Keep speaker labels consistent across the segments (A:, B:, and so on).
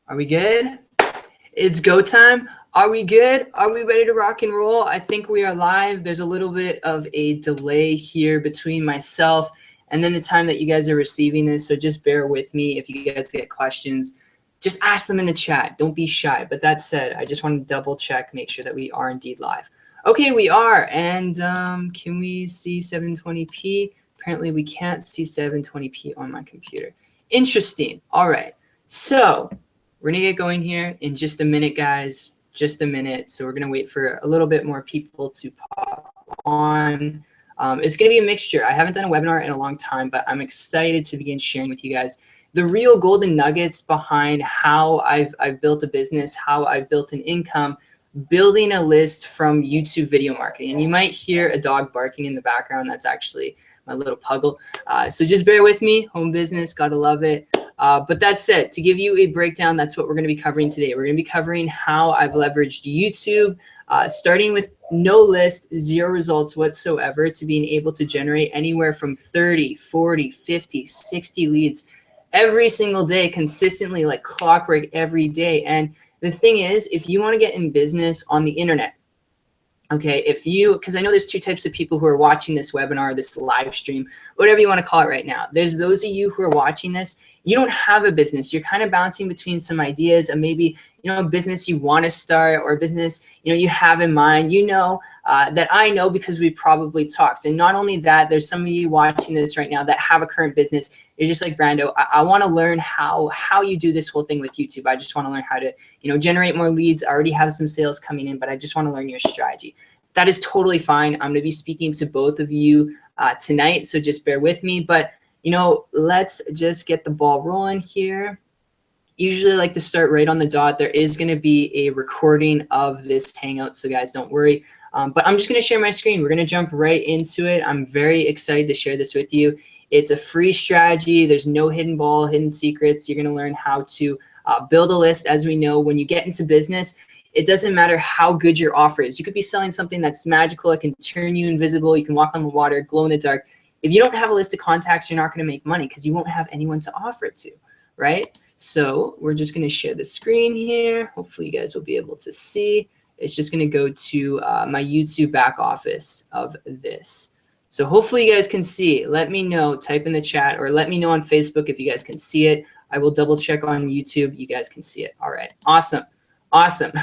A: Are we good? It's go time. Are we good? Are we ready to rock and roll? I think we are live. There's a little bit of a delay here between myself and then the time that you guys are receiving this. So just bear with me. If you guys get questions, just ask them in the chat. Don't be shy. But that said, I just want to double check, make sure that we are indeed live. Okay, we are. And can we see 720p? Apparently we can't see 720p on my computer. Interesting. All right. So we're going to get going here in just a minute, guys. Just a minute. So we're going to wait for a little bit more people to pop on. It's going to be a mixture. I haven't done a webinar in a long time, but I'm excited to begin sharing with you guys the real golden nuggets behind how I've built a business, how I've built an income, building a list from YouTube video marketing. And you might hear a dog barking in the background. That's actually my little puggle. So just bear with me. Home business, gotta love it. But that said, to give you a breakdown, that's what we're going to be covering today. We're going to be covering how I've leveraged YouTube, starting with no list, 0 results whatsoever, to being able to generate anywhere from 30, 40, 50, 60 leads every single day, consistently, like clockwork every day. And the thing is, if you want to get in business on the internet, okay, because I know there's 2 types of people who are watching this webinar, this live stream, whatever you want to call it right now. There's those of you who are watching this, you don't have a business. You're kind of bouncing between some ideas of maybe, a business you want to start or a business, you have in mind, that I know because we probably talked. And not only that, there's some of you watching this right now that have a current business. You're just like, Brando, I want to learn how you do this whole thing with YouTube. I just want to learn how to, generate more leads. I already have some sales coming in, but I just want to learn your strategy. That is totally fine. I'm going to be speaking to both of you tonight, so just bear with me. But, let's just get the ball rolling here. Usually I like to start right on the dot. There is going to be a recording of this Hangout, so guys, don't worry. But I'm just going to share my screen. We're going to jump right into it. I'm very excited to share this with you. It's a free strategy. There's no hidden ball, hidden secrets. You're going to learn how to build a list. As we know, when you get into business, it doesn't matter how good your offer is. You could be selling something that's magical. It can turn you invisible. You can walk on the water, glow in the dark. If you don't have a list of contacts, you're not going to make money because you won't have anyone to offer it to, right? So we're just going to share the screen here. Hopefully you guys will be able to see. It's just going to go to my YouTube back office of this. So hopefully you guys can see. Let me know, type in the chat, or let me know on Facebook if you guys can see it. I will double check on YouTube. You guys can see it. All right, awesome. Awesome.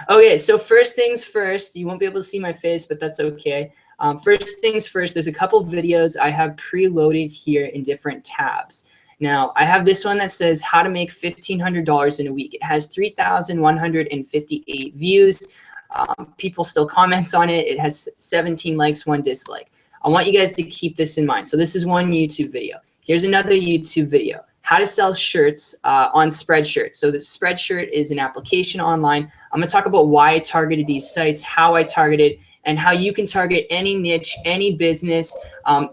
A: Okay, so first things first, you won't be able to see my face, but that's okay. First things first, there's a couple videos I have preloaded here in different tabs. Now, I have this one that says how to make $1,500 in a week. It has 3,158 views. People still comment on it. It has 17 likes, 1 dislike. I want you guys to keep this in mind. So this is one YouTube video. Here's another YouTube video. How to sell shirts on Spreadshirt. So the Spreadshirt is an application online. I'm going to talk about why I targeted these sites, how I targeted, and how you can target any niche, any business,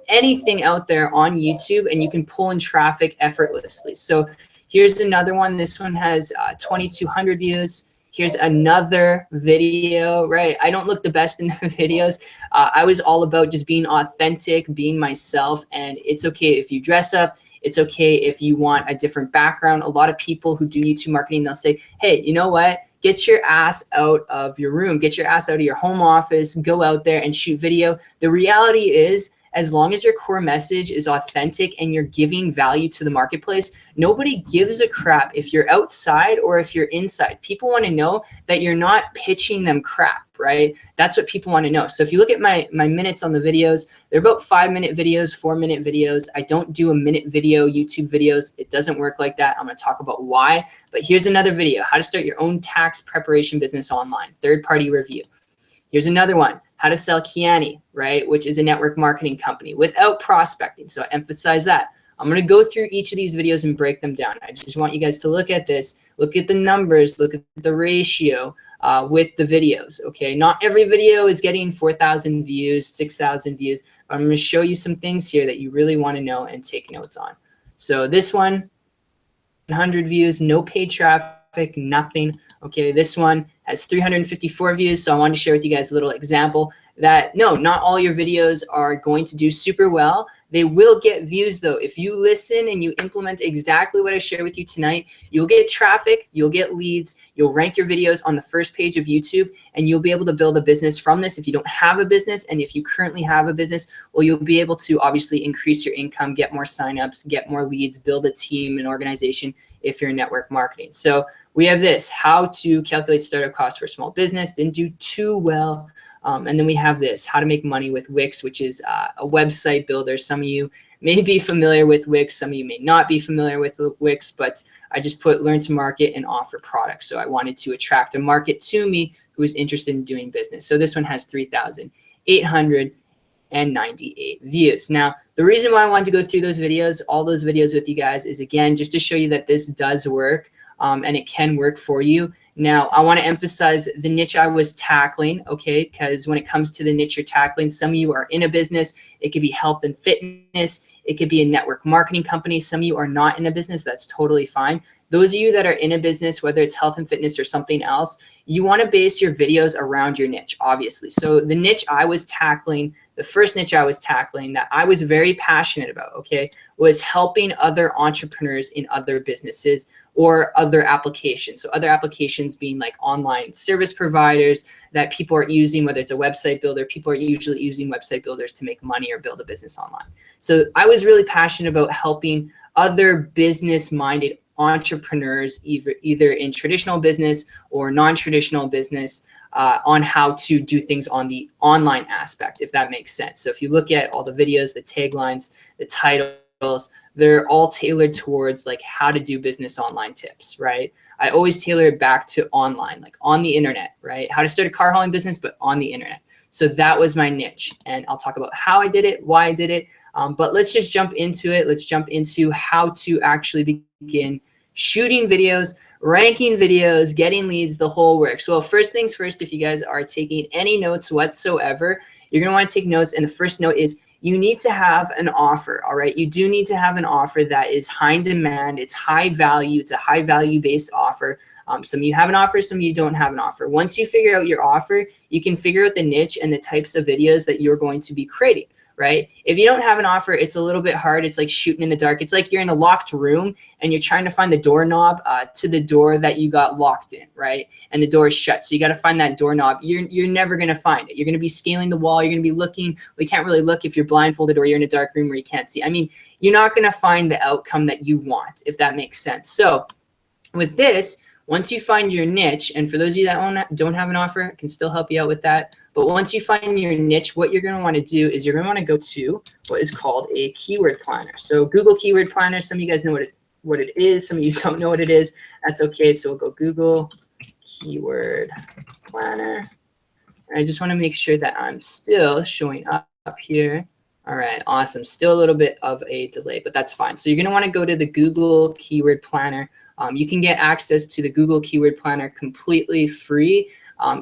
A: anything out there on YouTube, and you can pull in traffic effortlessly. So here's another one. This one has 2,200 views. Here's another video, right? I don't look the best in the videos. I was all about just being authentic, being myself, and it's okay if you dress up. It's okay if you want a different background. A lot of people who do YouTube marketing, they'll say, hey, you know what? Get your ass out of your room. Get your ass out of your home office. Go out there and shoot video. The reality is, as long as your core message is authentic and you're giving value to the marketplace, nobody gives a crap if you're outside or if you're inside. People want to know that you're not pitching them crap, right? That's what people want to know. So if you look at my minutes on the videos, they're about 5-minute videos, 4-minute videos. I don't do a minute video YouTube videos. It doesn't work like that. I'm going to talk about why. But here's another video, how to start your own tax preparation business online, third-party review. Here's another one, how to sell Kiani, right, which is a network marketing company without prospecting. So I emphasize that. I'm going to go through each of these videos and break them down. I just want you guys to look at this, look at the numbers, look at the ratio with the videos, okay? Not every video is getting 4,000 views, 6,000 views, but I'm going to show you some things here that you really want to know and take notes on. So this one, 100 views, no paid traffic, nothing. Okay, this one has 354 views, so I wanted to share with you guys a little example that no, not all your videos are going to do super well. They will get views though. If you listen and you implement exactly what I share with you tonight, you'll get traffic, you'll get leads, you'll rank your videos on the first page of YouTube, and you'll be able to build a business from this if you don't have a business. And if you currently have a business, well, you'll be able to obviously increase your income, get more signups, get more leads, build a team, an organization if you're in network marketing. So we have this, how to calculate startup costs for a small business. Didn't do too well. And then we have this, how to make money with Wix, which is a website builder. Some of you may be familiar with Wix. Some of you may not be familiar with Wix, but I just put learn to market and offer products. So I wanted to attract a market to me who is interested in doing business. So this one has 3,898 views. Now, the reason why I wanted to go through those videos, all those videos with you guys, is again, just to show you that this does work and it can work for you. Now, I want to emphasize the niche I was tackling, okay, because when it comes to the niche you're tackling, some of you are in a business. It could be health and fitness. It could be a network marketing company. Some of you are not in a business. That's totally fine. Those of you that are in a business, whether it's health and fitness or something else, you want to base your videos around your niche, obviously. So the niche I was tackling, the first niche I was tackling that I was very passionate about, okay, was helping other entrepreneurs in other businesses or other applications. So other applications being like online service providers that people are using, whether it's a website builder, people are usually using website builders to make money or build a business online. So I was really passionate about helping other business-minded entrepreneurs, either in traditional business or non-traditional business, on how to do things on the online aspect, if that makes sense. So if you look at all the videos, the taglines, the titles, they're all tailored towards like how to do business online tips, right? I always tailor it back to online, like on the internet, right? How to start a car hauling business, but on the internet. So that was my niche. And I'll talk about how I did it, why I did it. But let's just jump into it. Let's jump into how to actually begin shooting videos, ranking videos, getting leads, the whole works. Well, first things first, if you guys are taking any notes whatsoever, you're going to want to take notes. And the first note is you need to have an offer. All right. You do need to have an offer that is high in demand. It's high value. It's a high value based offer. Some of you have an offer, some of you don't have an offer. Once you figure out your offer, you can figure out the niche and the types of videos that you're going to be creating. Right? If you don't have an offer, it's a little bit hard. It's like shooting in the dark. It's like you're in a locked room and you're trying to find the doorknob to the door that you got locked in, right? And the door is shut. So you got to find that doorknob. You're never going to find it. You're going to be scaling the wall. You're going to be looking. We can't really look if you're blindfolded or you're in a dark room where you can't see. I mean, you're not going to find the outcome that you want, if that makes sense. So with this, once you find your niche, and for those of you that don't have an offer, I can still help you out with that. But once you find your niche, what you're going to want to do is you're going to want to go to what is called a keyword planner. So Google Keyword Planner, some of you guys know what it is. Some of you don't know what it is. That's okay. So we'll go Google Keyword Planner. And I just want to make sure that I'm still showing up here. All right, awesome. Still a little bit of a delay, but that's fine. So you're going to want to go to the Google Keyword Planner. You can get access to the Google Keyword Planner completely free.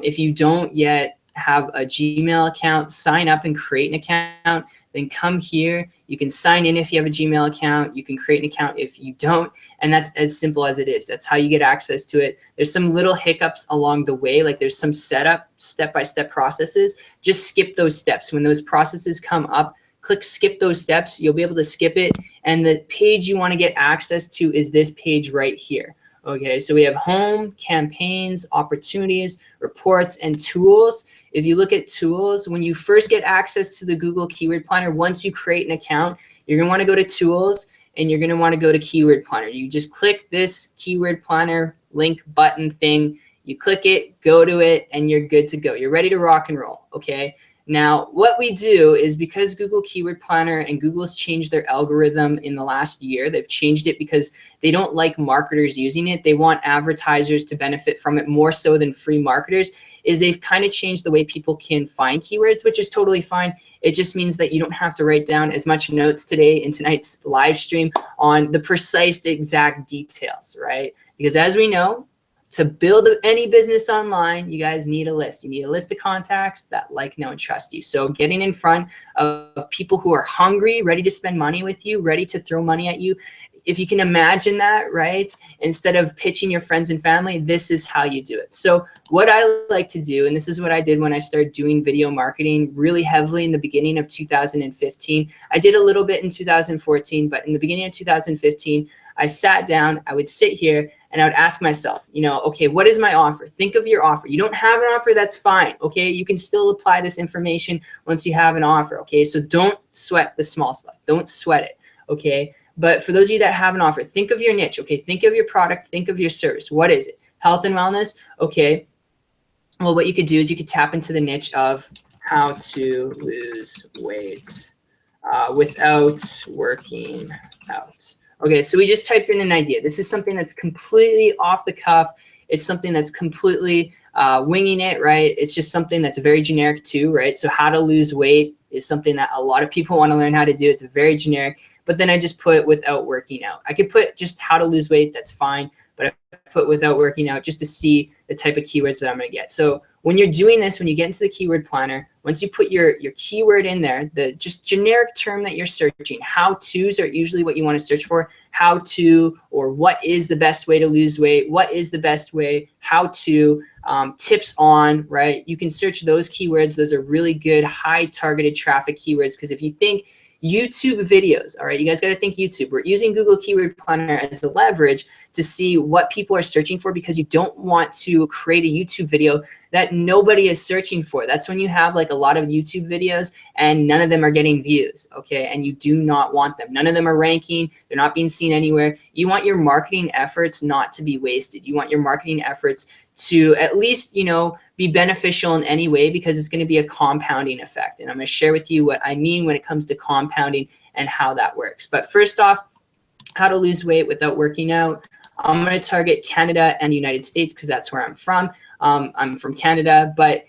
A: If you don't yet have a Gmail account, sign up and create an account, then come here. You can sign in if you have a Gmail account. You can create an account if you don't, and that's as simple as it is. That's how you get access to it. There's some little hiccups along the way, like there's some setup, step-by-step processes. Just skip those steps. When those processes come up, click skip those steps. You'll be able to skip it, and the page you want to get access to is this page right here. Okay, so we have home, campaigns, opportunities, reports, and tools. If you look at tools, when you first get access to the Google Keyword Planner, once you create an account, you're going to want to go to tools and you're going to want to go to Keyword Planner. You just click this Keyword Planner link button thing. You click it, go to it, and you're good to go. You're ready to rock and roll. Okay. Now, what we do is because Google Keyword Planner and Google's changed their algorithm in the last year, they've changed it because they don't like marketers using it. They want advertisers to benefit from it more so than free marketers, is they've kind of changed the way people can find keywords, which is totally fine. It just means that you don't have to write down as much notes today in tonight's live stream on the precise exact details, right? Because as we know, to build any business online, you guys need a list. You need a list of contacts that like, know, and trust you. So getting in front of people who are hungry, ready to spend money with you, ready to throw money at you, if you can imagine that, right? Instead of pitching your friends and family, this is how you do it. So what I like to do, and this is what I did when I started doing video marketing really heavily in the beginning of 2015. I did a little bit in 2014, but in the beginning of 2015, I sat down, I would sit here and I would ask myself, you know, okay, what is my offer? Think of your offer. You don't have an offer, that's fine. Okay, you can still apply this information once you have an offer. Okay, so don't sweat the small stuff. Don't sweat it. Okay, but for those of you that have an offer, think of your niche. Okay, think of your product, think of your service. What is it? Health and wellness. Okay, well, what you could do is you could tap into the niche of how to lose weight without working out. Okay, so we just typed in an idea. This is something that's completely off the cuff. It's something that's completely winging it, right? It's just something that's very generic too, right? So how to lose weight is something that a lot of people want to learn how to do. It's very generic, but then I just put without working out. I could put just how to lose weight, that's fine, but I put without working out just to see the type of keywords that I'm gonna get. So when you're doing this, when you get into the keyword planner, once you put your keyword in there, the just generic term that you're searching, how-tos are usually what you want to search for. How to, or what is the best way to lose weight? What is the best way? How to, tips on, right? You can search those keywords. Those are really good, high targeted traffic keywords. Because if you think YouTube videos, all right, you guys got to think YouTube. We're using Google Keyword Planner as the leverage to see what people are searching for, because you don't want to create a YouTube video that nobody is searching for. That's when you have like a lot of YouTube videos and none of them are getting views, okay? And you do not want them. None of them are ranking. They're not being seen anywhere. You want your marketing efforts not to be wasted. You want your marketing efforts to at least, you know, be beneficial in any way, because it's going to be a compounding effect. And I'm going to share with you what I mean when it comes to compounding and how that works. But first off, how to lose weight without working out. I'm going to target Canada and the United States because that's where I'm from. I'm from Canada, but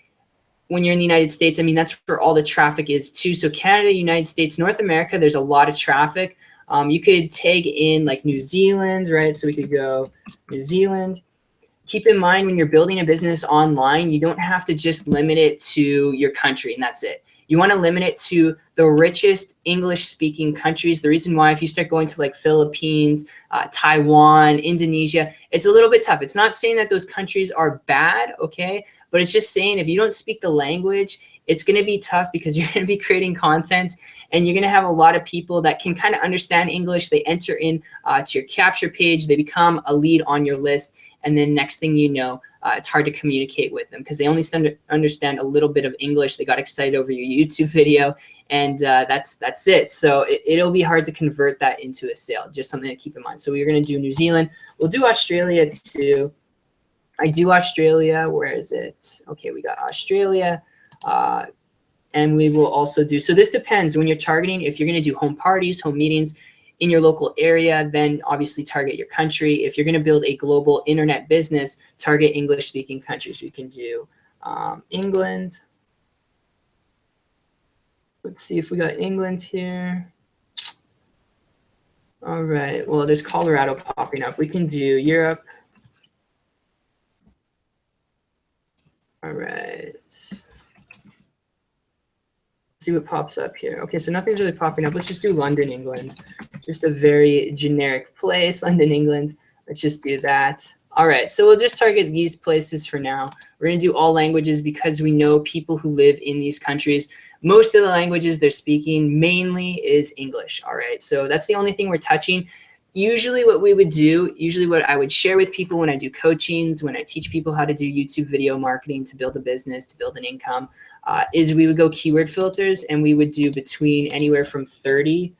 A: when you're in the United States, I mean, that's where all the traffic is too. So Canada, United States, North America, there's a lot of traffic. You could tag in like New Zealand, right? So we could go New Zealand. Keep in mind when you're building a business online, you don't have to just limit it to your country and that's it. You want to limit it to the richest English-speaking countries. The reason why, if you start going to like Philippines, Taiwan, Indonesia, it's a little bit tough. It's not saying that those countries are bad, okay? But it's just saying if you don't speak the language, it's going to be tough because you're going to be creating content and you're going to have a lot of people that can kind of understand English. They enter in to your capture page. They become a lead on your list. And then next thing you know, it's hard to communicate with them because they only understand a little bit of English. They got excited over your YouTube video, and that's it. So it'll be hard to convert that into a sale. Just something to keep in mind. So we're going to do New Zealand. We'll do Australia too. I do Australia. Where is it? Okay, we got Australia. And we will also do, so this depends when you're targeting. If you're going to do home parties, home meetings in your local area, then obviously target your country. If you're going to build a global internet business, target English speaking countries. We can do England. Let's see if we got England here. All right, well, there's Colorado popping up. We can do Europe. All right. See what pops up here. Okay, so nothing's really popping up. Let's just do London, England. Just a very generic place, London, England. Let's just do that. All right, so we'll just target these places for now. We're gonna do all languages because we know people who live in these countries, most of the languages they're speaking mainly is English, all right? So that's the only thing we're touching. Usually what we would do, usually what I would share with people when I do coachings, when I teach people how to do YouTube video marketing to build a business, to build an income, is we would go keyword filters and we would do between anywhere from 30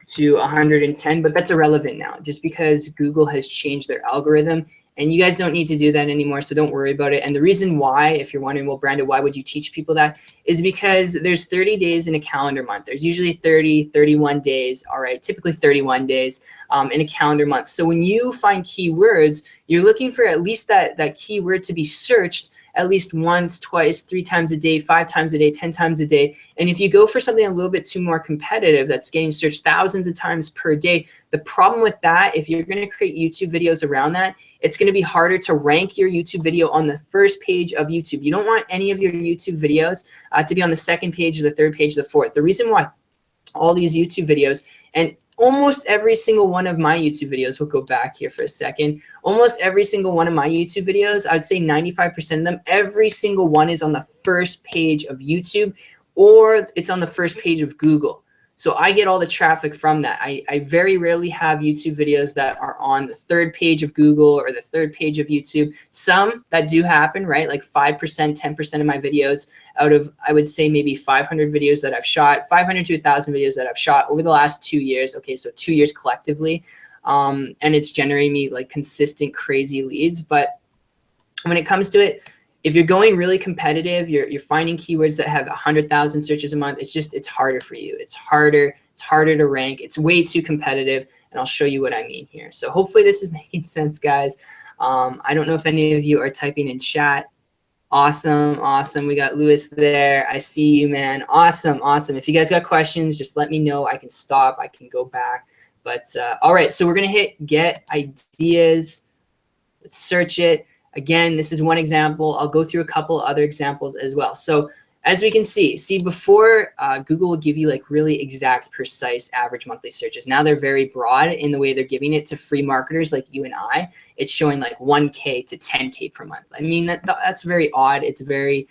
A: to 110, but that's irrelevant now just because Google has changed their algorithm and you guys don't need to do that anymore, so don't worry about it. And the reason why, if you're wondering, well, Brandon, why would you teach people that, is because there's 30 days in a calendar month. There's usually 30, 31 days, all right, typically 31 days in a calendar month. So when you find keywords, you're looking for at least that keyword to be searched at least once, twice, 3 times a day, 5 times a day, 10 times a day. And if you go for something a little bit too more competitive that's getting searched thousands of times per day, the problem with that, if you're going to create YouTube videos around that, it's going to be harder to rank your YouTube video on the first page of YouTube. You don't want any of your YouTube videos to be on the second page, the third page, the fourth. The reason why all these YouTube videos, and almost every single one of my YouTube videos, we'll go back here for a second. Almost every single one of my YouTube videos, I'd say 95% of them, every single one is on the first page of YouTube, or it's on the first page of Google. So I get all the traffic from that. I very rarely have YouTube videos that are on the third page of Google or the third page of YouTube. Some that do happen, right? Like 5%, 10% of my videos out of, I would say, maybe 500 videos that I've shot, 500 to 1,000 videos that I've shot over the last 2 years. Okay, so 2 years collectively. And it's generating me like consistent, crazy leads. But when it comes to it, if you're going really competitive, you're finding keywords that have 100,000 searches a month, it's harder for you. It's harder to rank. It's way too competitive, and I'll show you what I mean here. So hopefully this is making sense, guys. I don't know if any of you are typing in chat. Awesome, awesome. We got Lewis there. I see you, man. Awesome, awesome. If you guys got questions, just let me know. I can stop. I can go back. But all right, so we're going to hit get ideas. Let's search it. Again, this is one example. I'll go through a couple other examples as well. So as we can see before Google will give you like really exact, precise average monthly searches. Now they're very broad in the way they're giving it to free marketers like you and I. It's showing like 1K to 10K per month. I mean, that's very odd. It's very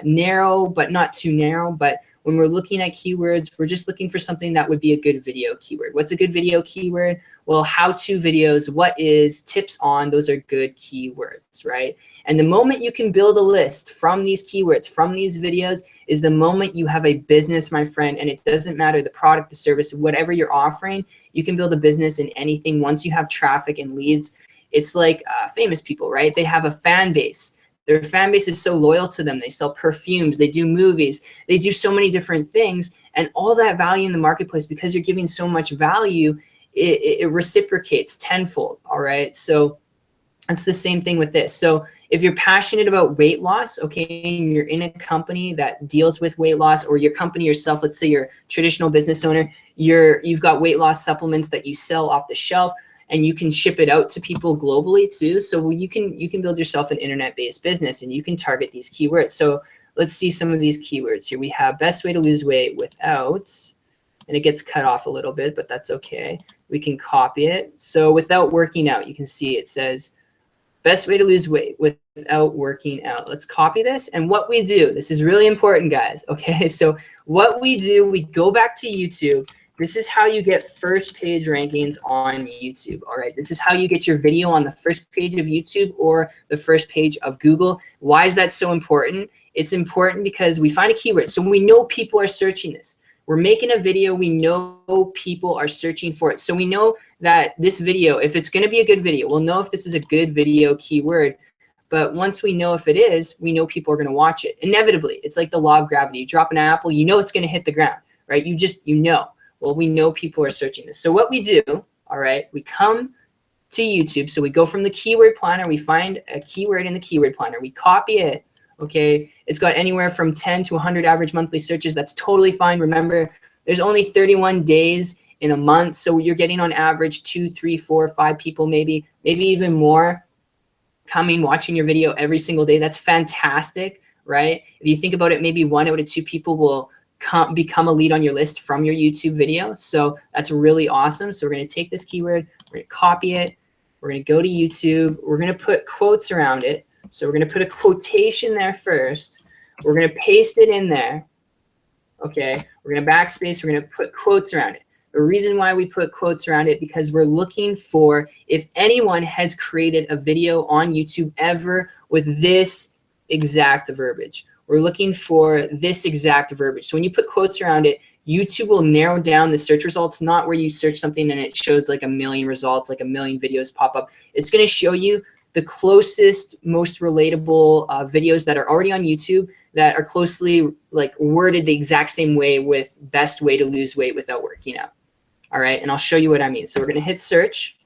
A: narrow, but not too narrow. But when we're looking at keywords, we're just looking for something that would be a good video keyword. What's a good video keyword? Well, how-to videos, what is, tips on, those are good keywords, right? And the moment you can build a list from these keywords, from these videos, is the moment you have a business, my friend. And it doesn't matter the product, the service, whatever you're offering, you can build a business in anything once you have traffic and leads. It's like famous people, right? They have a fan base. Their fan base is so loyal to them. They sell perfumes, they do movies, they do so many different things, and all that value in the marketplace, because you're giving so much value, it reciprocates tenfold, all right? So it's the same thing with this. So if you're passionate about weight loss, okay, and you're in a company that deals with weight loss, or your company yourself, let's say you're a traditional business owner, you've got weight loss supplements that you sell off the shelf, and you can ship it out to people globally too. So you can build yourself an internet-based business, and you can target these keywords. So let's see some of these keywords here. We have best way to lose weight without, and it gets cut off a little bit, but that's okay. We can copy it. So without working out, you can see it says best way to lose weight without working out. Let's copy this. And what we do, this is really important, guys. Okay, so what we do, we go back to YouTube. This is how you get first page rankings on YouTube, all right? This is how you get your video on the first page of YouTube or the first page of Google. Why is that so important? It's important because we find a keyword. So we know people are searching this. We're making a video, we know people are searching for it. So we know that this video, if it's gonna be a good video, we'll know if this is a good video keyword. But once we know if it is, we know people are gonna watch it. Inevitably, it's like the law of gravity. You drop an apple, you know it's gonna hit the ground, right? You know. Well, we know people are searching this. So what we do, all right, we come to YouTube. So we go from the keyword planner, we find a keyword in the keyword planner, we copy it, okay? It's got anywhere from 10 to 100 average monthly searches. That's totally fine. Remember, there's only 31 days in a month. So you're getting on average 2, 3, 4, 5 people, maybe even more coming, watching your video every single day. That's fantastic, right? If you think about it, maybe 1 out of 2 people will become a lead on your list from your YouTube video. So that's really awesome. So we're going to take this keyword, we're going to copy it, we're going to go to YouTube, we're going to put quotes around it. So we're going to put a quotation there first. We're going to paste it in there. Okay, we're going to backspace, we're going to put quotes around it. The reason why we put quotes around it, because we're looking for if anyone has created a video on YouTube ever with this exact verbiage. We're looking for this exact verbiage. So when you put quotes around it, YouTube will narrow down the search results, not where you search something and it shows like 1 million results, like 1 million videos pop up. It's going to show you the closest, most relatable videos that are already on YouTube that are closely like worded the exact same way with best way to lose weight without working out. All right, and I'll show you what I mean. So we're going to hit search.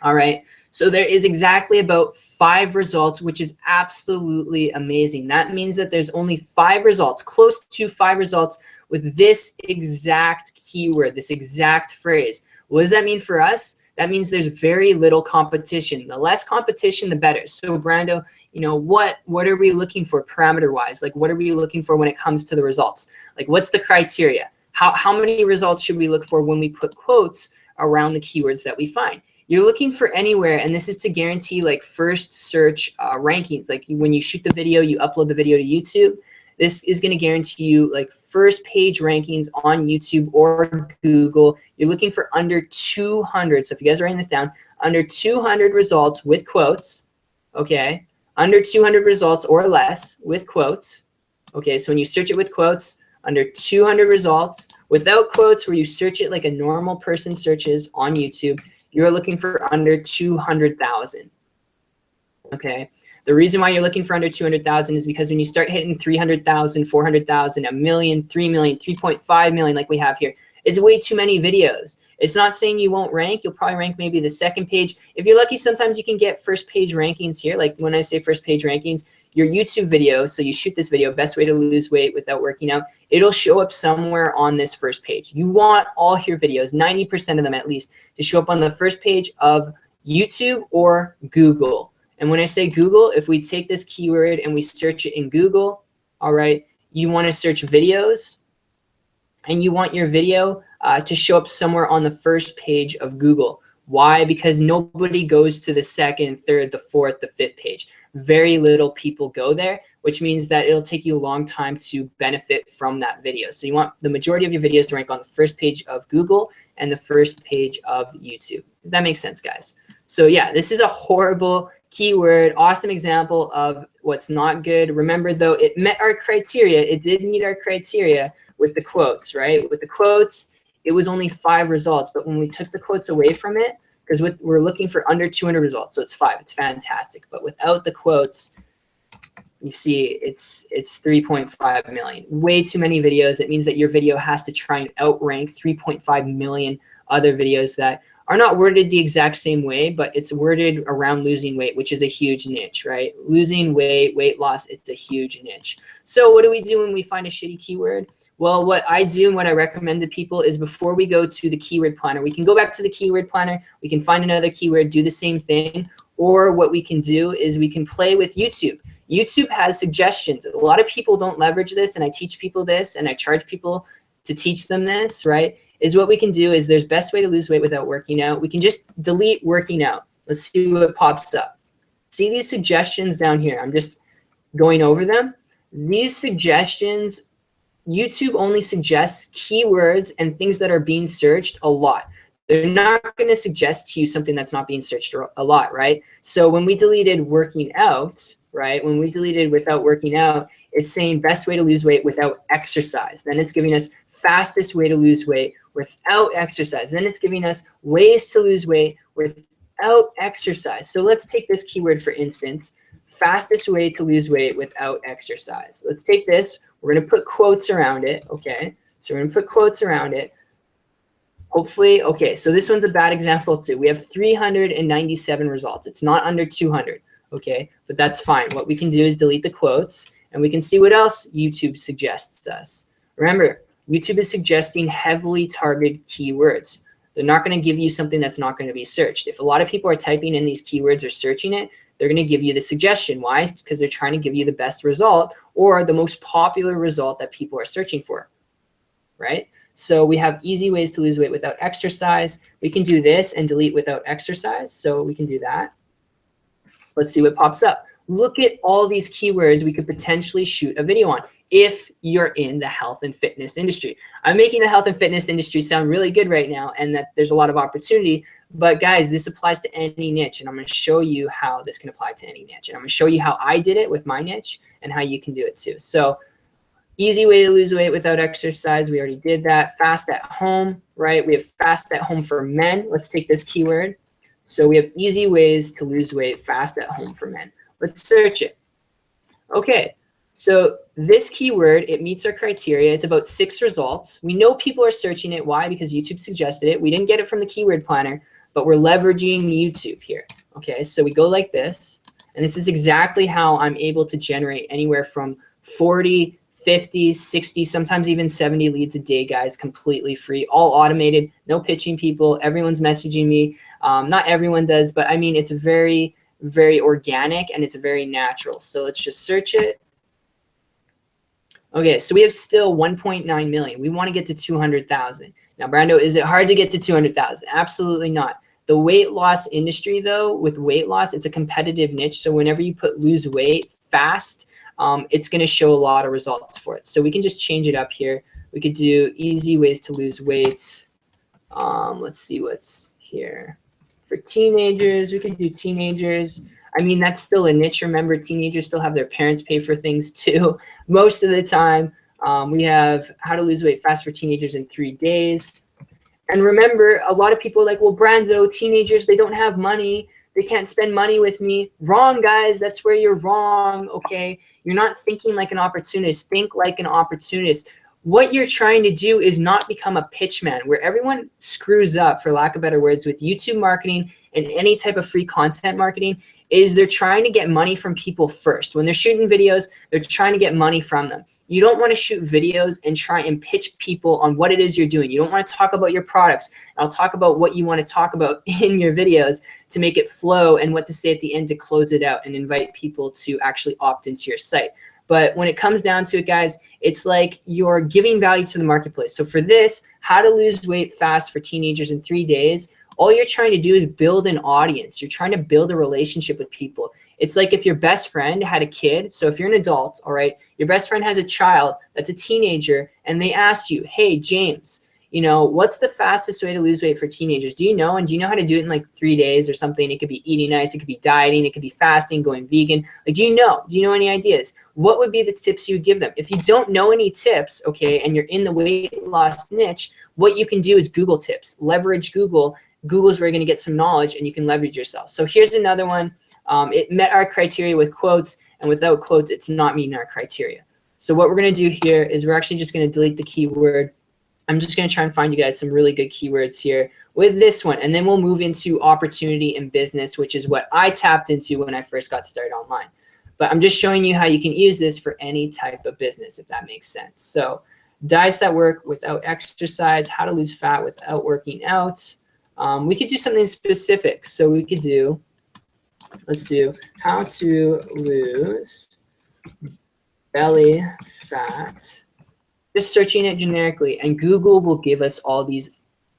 A: All right. So there is exactly about 5 results, which is absolutely amazing. That means that there's only 5 results, close to 5 results with this exact keyword, this exact phrase. What does that mean for us? That means there's very little competition. The less competition, the better. So Brando, you know, what are we looking for parameter-wise? Like, what are we looking for when it comes to the results? Like, what's the criteria? How many results should we look for when we put quotes around the keywords that we find? You're looking for anywhere, and this is to guarantee like first search rankings. Like when you shoot the video, you upload the video to YouTube. This is going to guarantee you like first page rankings on YouTube or Google. You're looking for under 200. So if you guys are writing this down, under 200 results with quotes, okay? Under 200 results or less with quotes, okay? So when you search it with quotes, under 200 results. Without quotes, where you search it like a normal person searches on YouTube, you're looking for under 200,000, okay? The reason why you're looking for under 200,000 is because when you start hitting 300,000, 400,000, a million, 3 million, 3.5 million like we have here, it's way too many videos. It's not saying you won't rank. You'll probably rank maybe the second page. If you're lucky, sometimes you can get first page rankings here. Like when I say first page rankings, your YouTube video, so you shoot this video, best way to lose weight without working out, it'll show up somewhere on this first page. You want all your videos, 90% of them at least, to show up on the first page of YouTube or Google. And when I say Google, if we take this keyword and we search it in Google, all right, you want to search videos, and you want your video to show up somewhere on the first page of Google. Why? Because nobody goes to the second, third, the fourth, the fifth page. Very little people go there, which means that it'll take you a long time to benefit from that video. So you want the majority of your videos to rank on the first page of Google and the first page of YouTube. If that makes sense, guys. So yeah, this is a horrible keyword, awesome example of what's not good. Remember though, it met our criteria. It did meet our criteria with the quotes, right? With the quotes, it was only 5 results, but when we took the quotes away from it, because we're looking for under 200 results, so it's 5. It's fantastic. But without the quotes, you see it's 3.5 million. Way too many videos. It means that your video has to try and outrank 3.5 million other videos that are not worded the exact same way, but it's worded around losing weight, which is a huge niche, right? Losing weight, weight loss, it's a huge niche. So what do we do when we find a shitty keyword? Well, what I do and what I recommend to people is before we go to the keyword planner, we can go back to the keyword planner, we can find another keyword, do the same thing, or what we can do is we can play with YouTube. YouTube has suggestions. A lot of people don't leverage this, and I teach people this, and I charge people to teach them this, right? Is what we can do is there's best way to lose weight without working out. We can just delete working out. Let's see what pops up. See these suggestions down here? I'm just going over them. These suggestions, YouTube only suggests keywords and things that are being searched a lot. They're not going to suggest to you something that's not being searched a lot, right? So when we deleted working out, right, when we deleted without working out, it's saying best way to lose weight without exercise. Then it's giving us fastest way to lose weight without exercise. Then it's giving us ways to lose weight without exercise. So let's take this keyword for instance, fastest way to lose weight without exercise. Let's take this. We're going to put quotes around it, okay? So we're going to put quotes around it. Hopefully, okay, so this one's a bad example too. We have 397 results. It's not under 200, okay? But that's fine. What we can do is delete the quotes, and we can see what else YouTube suggests us. Remember, YouTube is suggesting heavily targeted keywords. They're not going to give you something that's not going to be searched. If a lot of people are typing in these keywords or searching it, they're going to give you the suggestion. Why? Because they're trying to give you the best result or the most popular result that people are searching for, right? So we have easy ways to lose weight without exercise. We can do this and delete without exercise. So we can do that. Let's see what pops up. Look at all these keywords we could potentially shoot a video on if you're in the health and fitness industry. I'm making the health and fitness industry sound really good right now and that there's a lot of opportunity. But guys, this applies to any niche, and I'm going to show you how this can apply to any niche. And I'm going to show you how I did it with my niche and how you can do it too. So easy way to lose weight without exercise. We already did that. Fast at home, right? We have fast at home for men. Let's take this keyword. So we have easy ways to lose weight fast at home for men. Let's search it. Okay. So this keyword, it meets our criteria. It's about 6 results. We know people are searching it. Why? Because YouTube suggested it. We didn't get it from the keyword planner, but we're leveraging YouTube here. Okay, so we go like this, and this is exactly how I'm able to generate anywhere from 40, 50, 60, sometimes even 70 leads a day, guys, completely free, all automated, no pitching people. Everyone's messaging me. Not everyone does, but I mean, it's very, very organic and it's very natural. So let's just search it. Okay, so we have still 1.9 million. We want to get to 200,000. Now, Brando, is it hard to get to 200,000? Absolutely not. The weight loss industry, though, with weight loss, it's a competitive niche. So whenever you put lose weight fast, it's going to show a lot of results for it. So we can just change it up here. We could do easy ways to lose weight. Let's see what's here. For teenagers, we could do teenagers. I mean, that's still a niche. Remember, teenagers still have their parents pay for things too. Most of the time, we have how to lose weight fast for teenagers in 3 days. And remember, a lot of people are like, well, Brando, teenagers, they don't have money. They can't spend money with me. Wrong, guys. That's where you're wrong, okay? You're not thinking like an opportunist. Think like an opportunist. What you're trying to do is not become a pitchman, where everyone screws up, for lack of better words, with YouTube marketing and any type of free content marketing, is they're trying to get money from people first. When they're shooting videos, they're trying to get money from them. You don't want to shoot videos and try and pitch people on what it is you're doing. You don't want to talk about your products. I'll talk about what you want to talk about in your videos to make it flow, and what to say at the end to close it out and invite people to actually opt into your site. But when it comes down to it, guys, it's like you're giving value to the marketplace. So for this, how to lose weight fast for teenagers in 3 days, all you're trying to do is build an audience. You're trying to build a relationship with people. It's like if your best friend had a kid. So if you're an adult, all right, your best friend has a child that's a teenager, and they asked you, hey, James, you know, what's the fastest way to lose weight for teenagers? Do you know? And do you know how to do it in like 3 days or something? It could be eating nice. It could be dieting. It could be fasting, going vegan. Like, do you know? Do you know any ideas? What would be the tips you would give them? If you don't know any tips, okay, and you're in the weight loss niche, what you can do is Google tips. Leverage Google. Google's where you're going to get some knowledge, and you can leverage yourself. So here's another one. It met our criteria with quotes, and without quotes, it's not meeting our criteria. So what we're going to do here is we're actually just going to delete the keyword. I'm just going to try and find you guys some really good keywords here with this one, and then we'll move into opportunity in business, which is what I tapped into when I first got started online. But I'm just showing you how you can use this for any type of business, if that makes sense. So diets that work without exercise, how to lose fat without working out. We could do something specific. So we could do, let's do how to lose belly fat. Just searching it generically, and Google will give us all these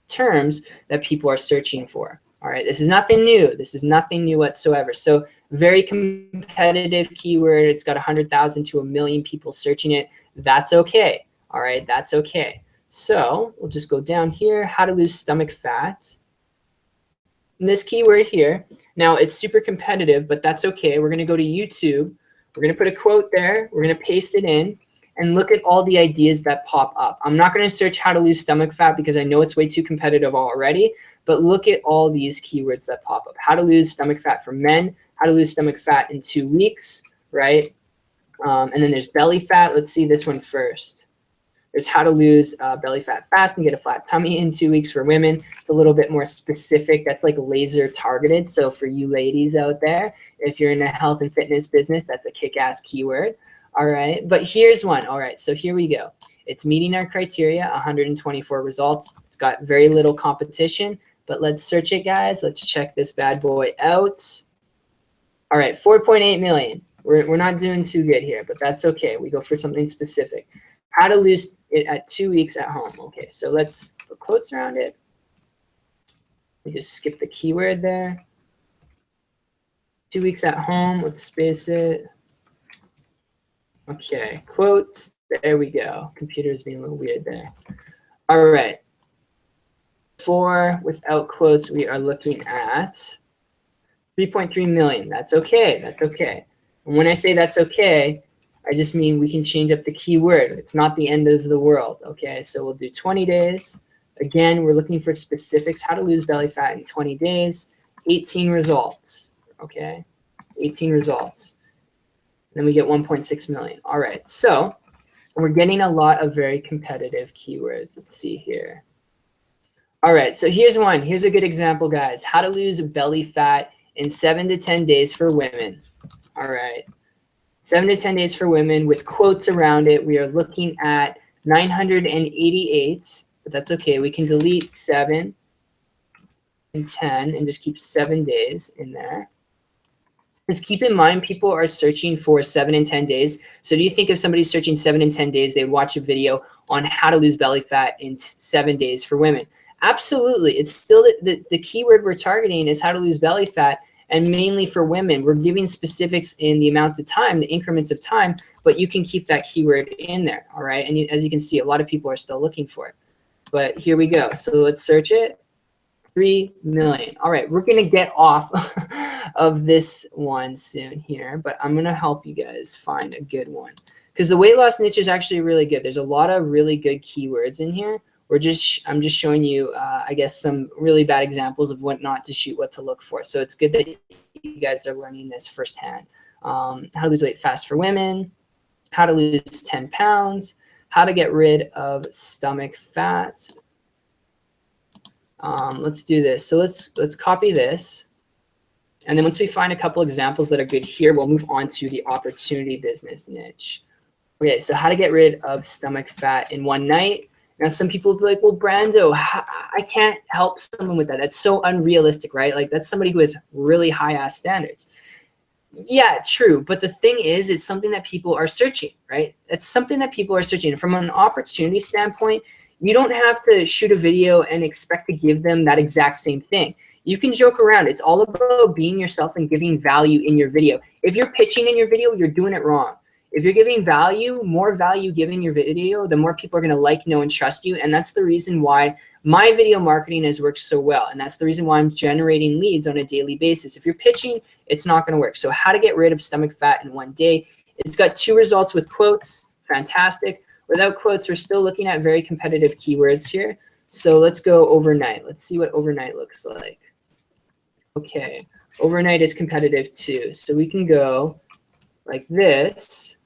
A: terms that people are searching for. All right, this is nothing new. This is nothing new whatsoever. So very competitive keyword. It's got 100,000 to 1 million people searching it. That's okay. All right, that's okay. So we'll just go down here, how to lose stomach fat. And this keyword here, now it's super competitive, but that's okay. We're going to go to YouTube. We're going to put a quote there. We're going to paste it in. And look at all the ideas that pop up. I'm not going to search how to lose stomach fat because I know it's way too competitive already, but look at all these keywords that pop up. How to lose stomach fat for men, how to lose stomach fat in 2 weeks, right? And then there's belly fat. Let's see this one first. There's how to lose belly fat fast and get a flat tummy in 2 weeks for women. It's a little bit more specific. That's like laser targeted. So for you ladies out there, if you're in a health and fitness business, that's a kick-ass keyword. All right, but here's one. All right, so here we go. It's meeting our criteria, 124 results. It's got very little competition, but let's search it, guys. Let's check this bad boy out. All right, 4.8 million. We're not doing too good here, but that's okay. We go for something specific. How to lose it at 2 weeks at home. Okay, so let's put quotes around it. We just skip the keyword there. 2 weeks at home, let's space it. Okay, quotes, there we go. Computer's being a little weird there. All right. For without quotes, we are looking at 3.3 million. That's okay, that's okay. And when I say that's okay, I just mean we can change up the keyword. It's not the end of the world, okay? So we'll do 20 days. Again, we're looking for specifics, how to lose belly fat in 20 days, 18 results, okay? 18 results. Then we get 1.6 million. All right, so we're getting a lot of very competitive keywords. Let's see here. All right, so here's one. Here's a good example, guys. How to lose belly fat in 7 to 10 days for women. All right, 7 to 10 days for women with quotes around it. We are looking at 988, but that's okay. We can delete 7 and 10 and just keep 7 days in there. Because keep in mind, people are searching for 7 and 10 days. So do you think if somebody's searching 7 and 10 days, they watch a video on how to lose belly fat in 7 days for women? Absolutely. It's still the keyword we're targeting is how to lose belly fat, and mainly for women. We're giving specifics in the amount of time, the increments of time, but you can keep that keyword in there, all right? And as you can see, a lot of people are still looking for it. But here we go. So let's search it. 3 million. All right, we're going to get off of this one soon here, but I'm going to help you guys find a good one, because the weight loss niche is actually really good. There's a lot of really good keywords in here. I'm just showing you, I guess, some really bad examples of what not to shoot, what to look for. So it's good that you guys are learning this firsthand. How to lose weight fast for women, how to lose 10 pounds, how to get rid of stomach fats. Let's do this. So let's copy this. And then once we find a couple examples that are good here, we'll move on to the opportunity business niche. Okay, so how to get rid of stomach fat in one night. Now, some people will be like, well, Brando, I can't help someone with that. That's so unrealistic, right? Like, that's somebody who has really high-ass standards. Yeah, true. But the thing is, it's something that people are searching, right? It's something that people are searching. From an opportunity standpoint, you don't have to shoot a video and expect to give them that exact same thing. You can joke around. It's all about being yourself and giving value in your video. If you're pitching in your video, you're doing it wrong. If you're giving value, more value given your video, the more people are going to like, know, and trust you. And that's the reason why my video marketing has worked so well. And that's the reason why I'm generating leads on a daily basis. If you're pitching, it's not going to work. So how to get rid of stomach fat in one day. It's got 2 results with quotes. Fantastic. Without quotes, we're still looking at very competitive keywords here. So let's go overnight. Let's see what overnight looks like. Okay. Overnight is competitive too. So we can go like this.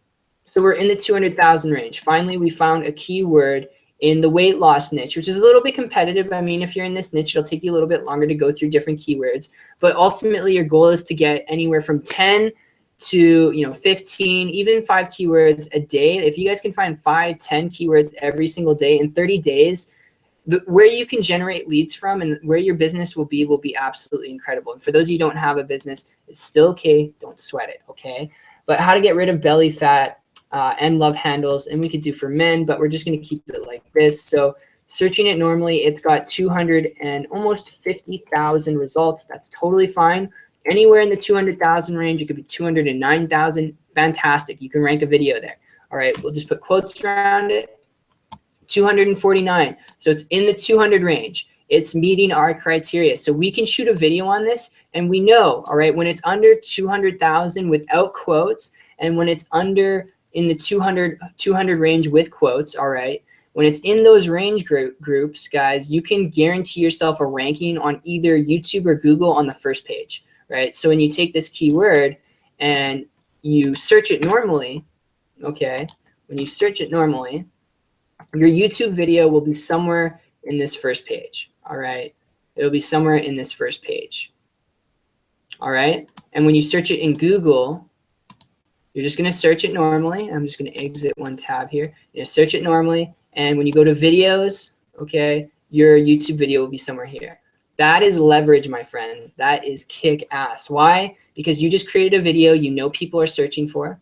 A: So we're in the 200,000 range. Finally, we found a keyword in the weight loss niche, which is a little bit competitive. I mean, if you're in this niche, it'll take you a little bit longer to go through different keywords. But ultimately, your goal is to get anywhere from 10 to 15, even 5 keywords a day. If you guys can find 5, 10 keywords every single day in 30 days, where you can generate leads from and where your business will be absolutely incredible. And for those of you who don't have a business, it's still okay. Don't sweat it, okay? But how to get rid of belly fat and love handles, and we could do for men, but we're just going to keep it like this. So searching it normally, it's got 200 and almost 50,000 results. That's totally fine. Anywhere in the 200,000 range, it could be 209,000. Fantastic. You can rank a video there. All right, we'll just put quotes around it. 249. So it's in the 200 range. It's meeting our criteria. So we can shoot a video on this, and we know, all right, when it's under 200,000 without quotes, and when it's under in the 200 range with quotes, all right, when it's in those range groups, guys, you can guarantee yourself a ranking on either YouTube or Google on the first page, right? So when you take this keyword and you search it normally, okay, when you search it normally, your YouTube video will be somewhere in this first page, all right? It'll be somewhere in this first page, all right? And when you search it in Google, you're just going to search it normally. I'm just going to exit one tab here. You search it normally, and when you go to videos, okay, your YouTube video will be somewhere here. That is leverage, my friends. That is kick ass. Why? Because you just created a video you know people are searching for,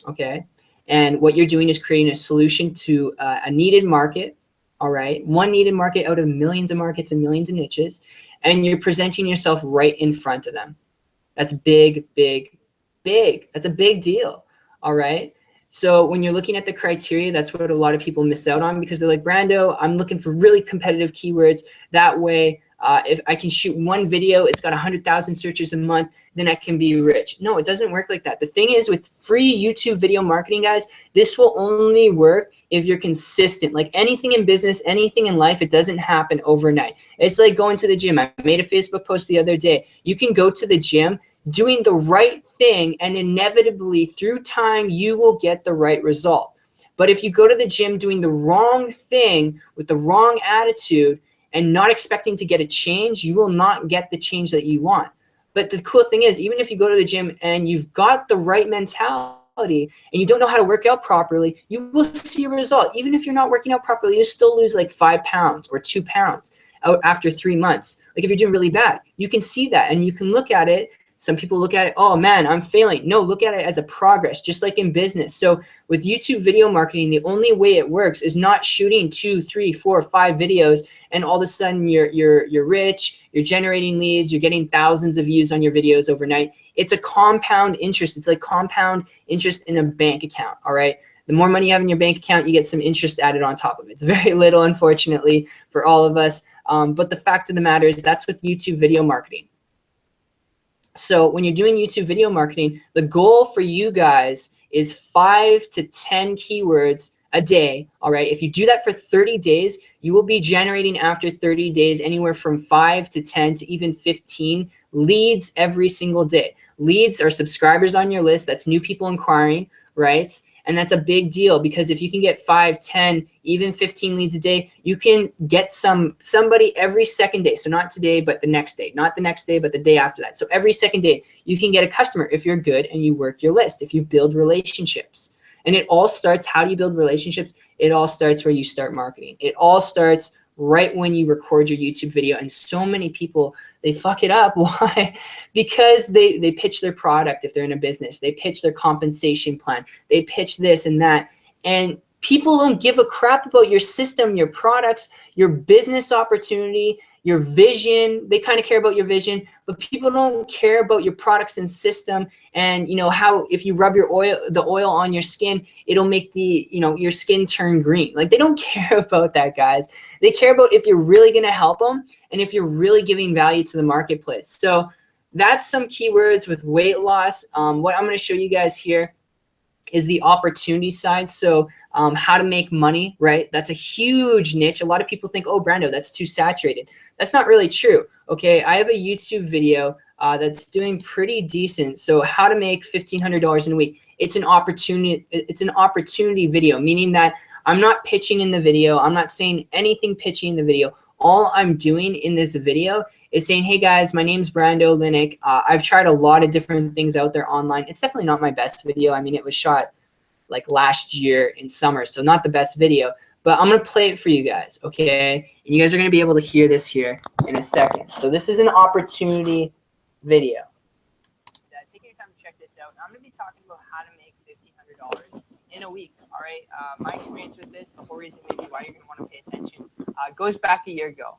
A: okay? And what you're doing is creating a solution to a needed market, all right? One needed market out of millions of markets and millions of niches, and you're presenting yourself right in front of them. That's big, big, big. That's a big deal, all right? So when you're looking at the criteria, that's what a lot of people miss out on, because they're like, Brando, I'm looking for really competitive keywords. That way, if I can shoot one video, it's got 100,000 searches a month, then I can be rich. No, it doesn't work like that. The thing is, with free YouTube video marketing, guys, this will only work if you're consistent. Like anything in business, anything in life, it doesn't happen overnight. It's like going to the gym. I made a Facebook post the other day. You can go to the gym doing the right thing, and inevitably through time, you will get the right result. But if you go to the gym doing the wrong thing with the wrong attitude and not expecting to get a change, you will not get the change that you want. But the cool thing is, even if you go to the gym and you've got the right mentality and you don't know how to work out properly, you will see a result. Even if you're not working out properly, you still lose like 5 pounds or 2 pounds out after 3 months. Like if you're doing really bad, you can see that and you can look at it Some people look at it, oh man, I'm failing. No, look at it as a progress, just like in business. So with YouTube video marketing, the only way it works is not shooting 2, 3, 4, 5 videos and all of a sudden you're rich, you're generating leads, you're getting thousands of views on your videos overnight. It's a compound interest. It's like compound interest in a bank account, all right? The more money you have in your bank account, you get some interest added on top of it. It's very little, unfortunately, for all of us. But the fact of the matter is that's with YouTube video marketing. So when you're doing YouTube video marketing, the goal for you guys is 5 to 10 keywords a day, all right? If you do that for 30 days, you will be generating after 30 days anywhere from 5 to 10 to even 15 leads every single day. Leads are subscribers on your list. That's new people inquiring, right? And that's a big deal because if you can get 5, 10, even 15 leads a day, you can get somebody every second day. So not today, but the next day, not the next day, but the day after that. So every second day you can get a customer if you're good and you work your list, if you build relationships. And it all starts, how do you build relationships? It all starts where you start marketing. It all starts right when you record your YouTube video. And so many people, they fuck it up. Why? Because they pitch their product if they're in a business. They pitch their compensation plan. They pitch this and that. And people don't give a crap about your system, your products, your business opportunity, your vision. They kind of care about your vision, but people don't care about your products and system. And you know how if you rub the oil on your skin, it'll make your skin turn green. Like they don't care about that, guys. They care about if you're really going to help them and if you're really giving value to the marketplace. So that's some keywords with weight loss. What I'm going to show you guys here is the opportunity side. So how to make money, right? That's a huge niche. A lot of people think, oh, Brando, that's too saturated. That's not really true. Okay, I have a YouTube video that's doing pretty decent. So how to make $1,500 in a week. It's an opportunity. It's an opportunity video, meaning that I'm not pitching in the video. I'm not saying anything pitching in the video. All I'm doing in this video is saying, hey guys, my name's Brando Linick. I've tried a lot of different things out there online. It's definitely not my best video. I mean, it was shot like last year in summer, so not the best video, but I'm gonna play it for you guys, okay? And you guys are gonna be able to hear this here in a second. So this is an opportunity video. Take your time to check this out. I'm gonna be talking about how to make $1,500 in a week, all right? My experience with this, the whole reason maybe why you're gonna wanna pay attention, goes back a year ago.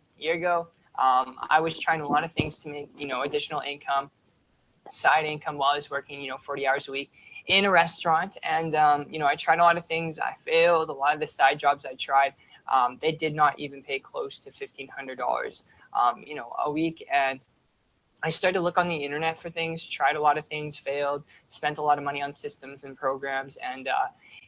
A: I was trying a lot of things to make, additional income, side income while I was working, 40 hours a week in a restaurant. And, I tried a lot of things. I failed. A lot of the side jobs I tried, they did not even pay close to $1,500, a week. And I started to look on the internet for things, tried a lot of things, failed, spent a lot of money on systems and programs. And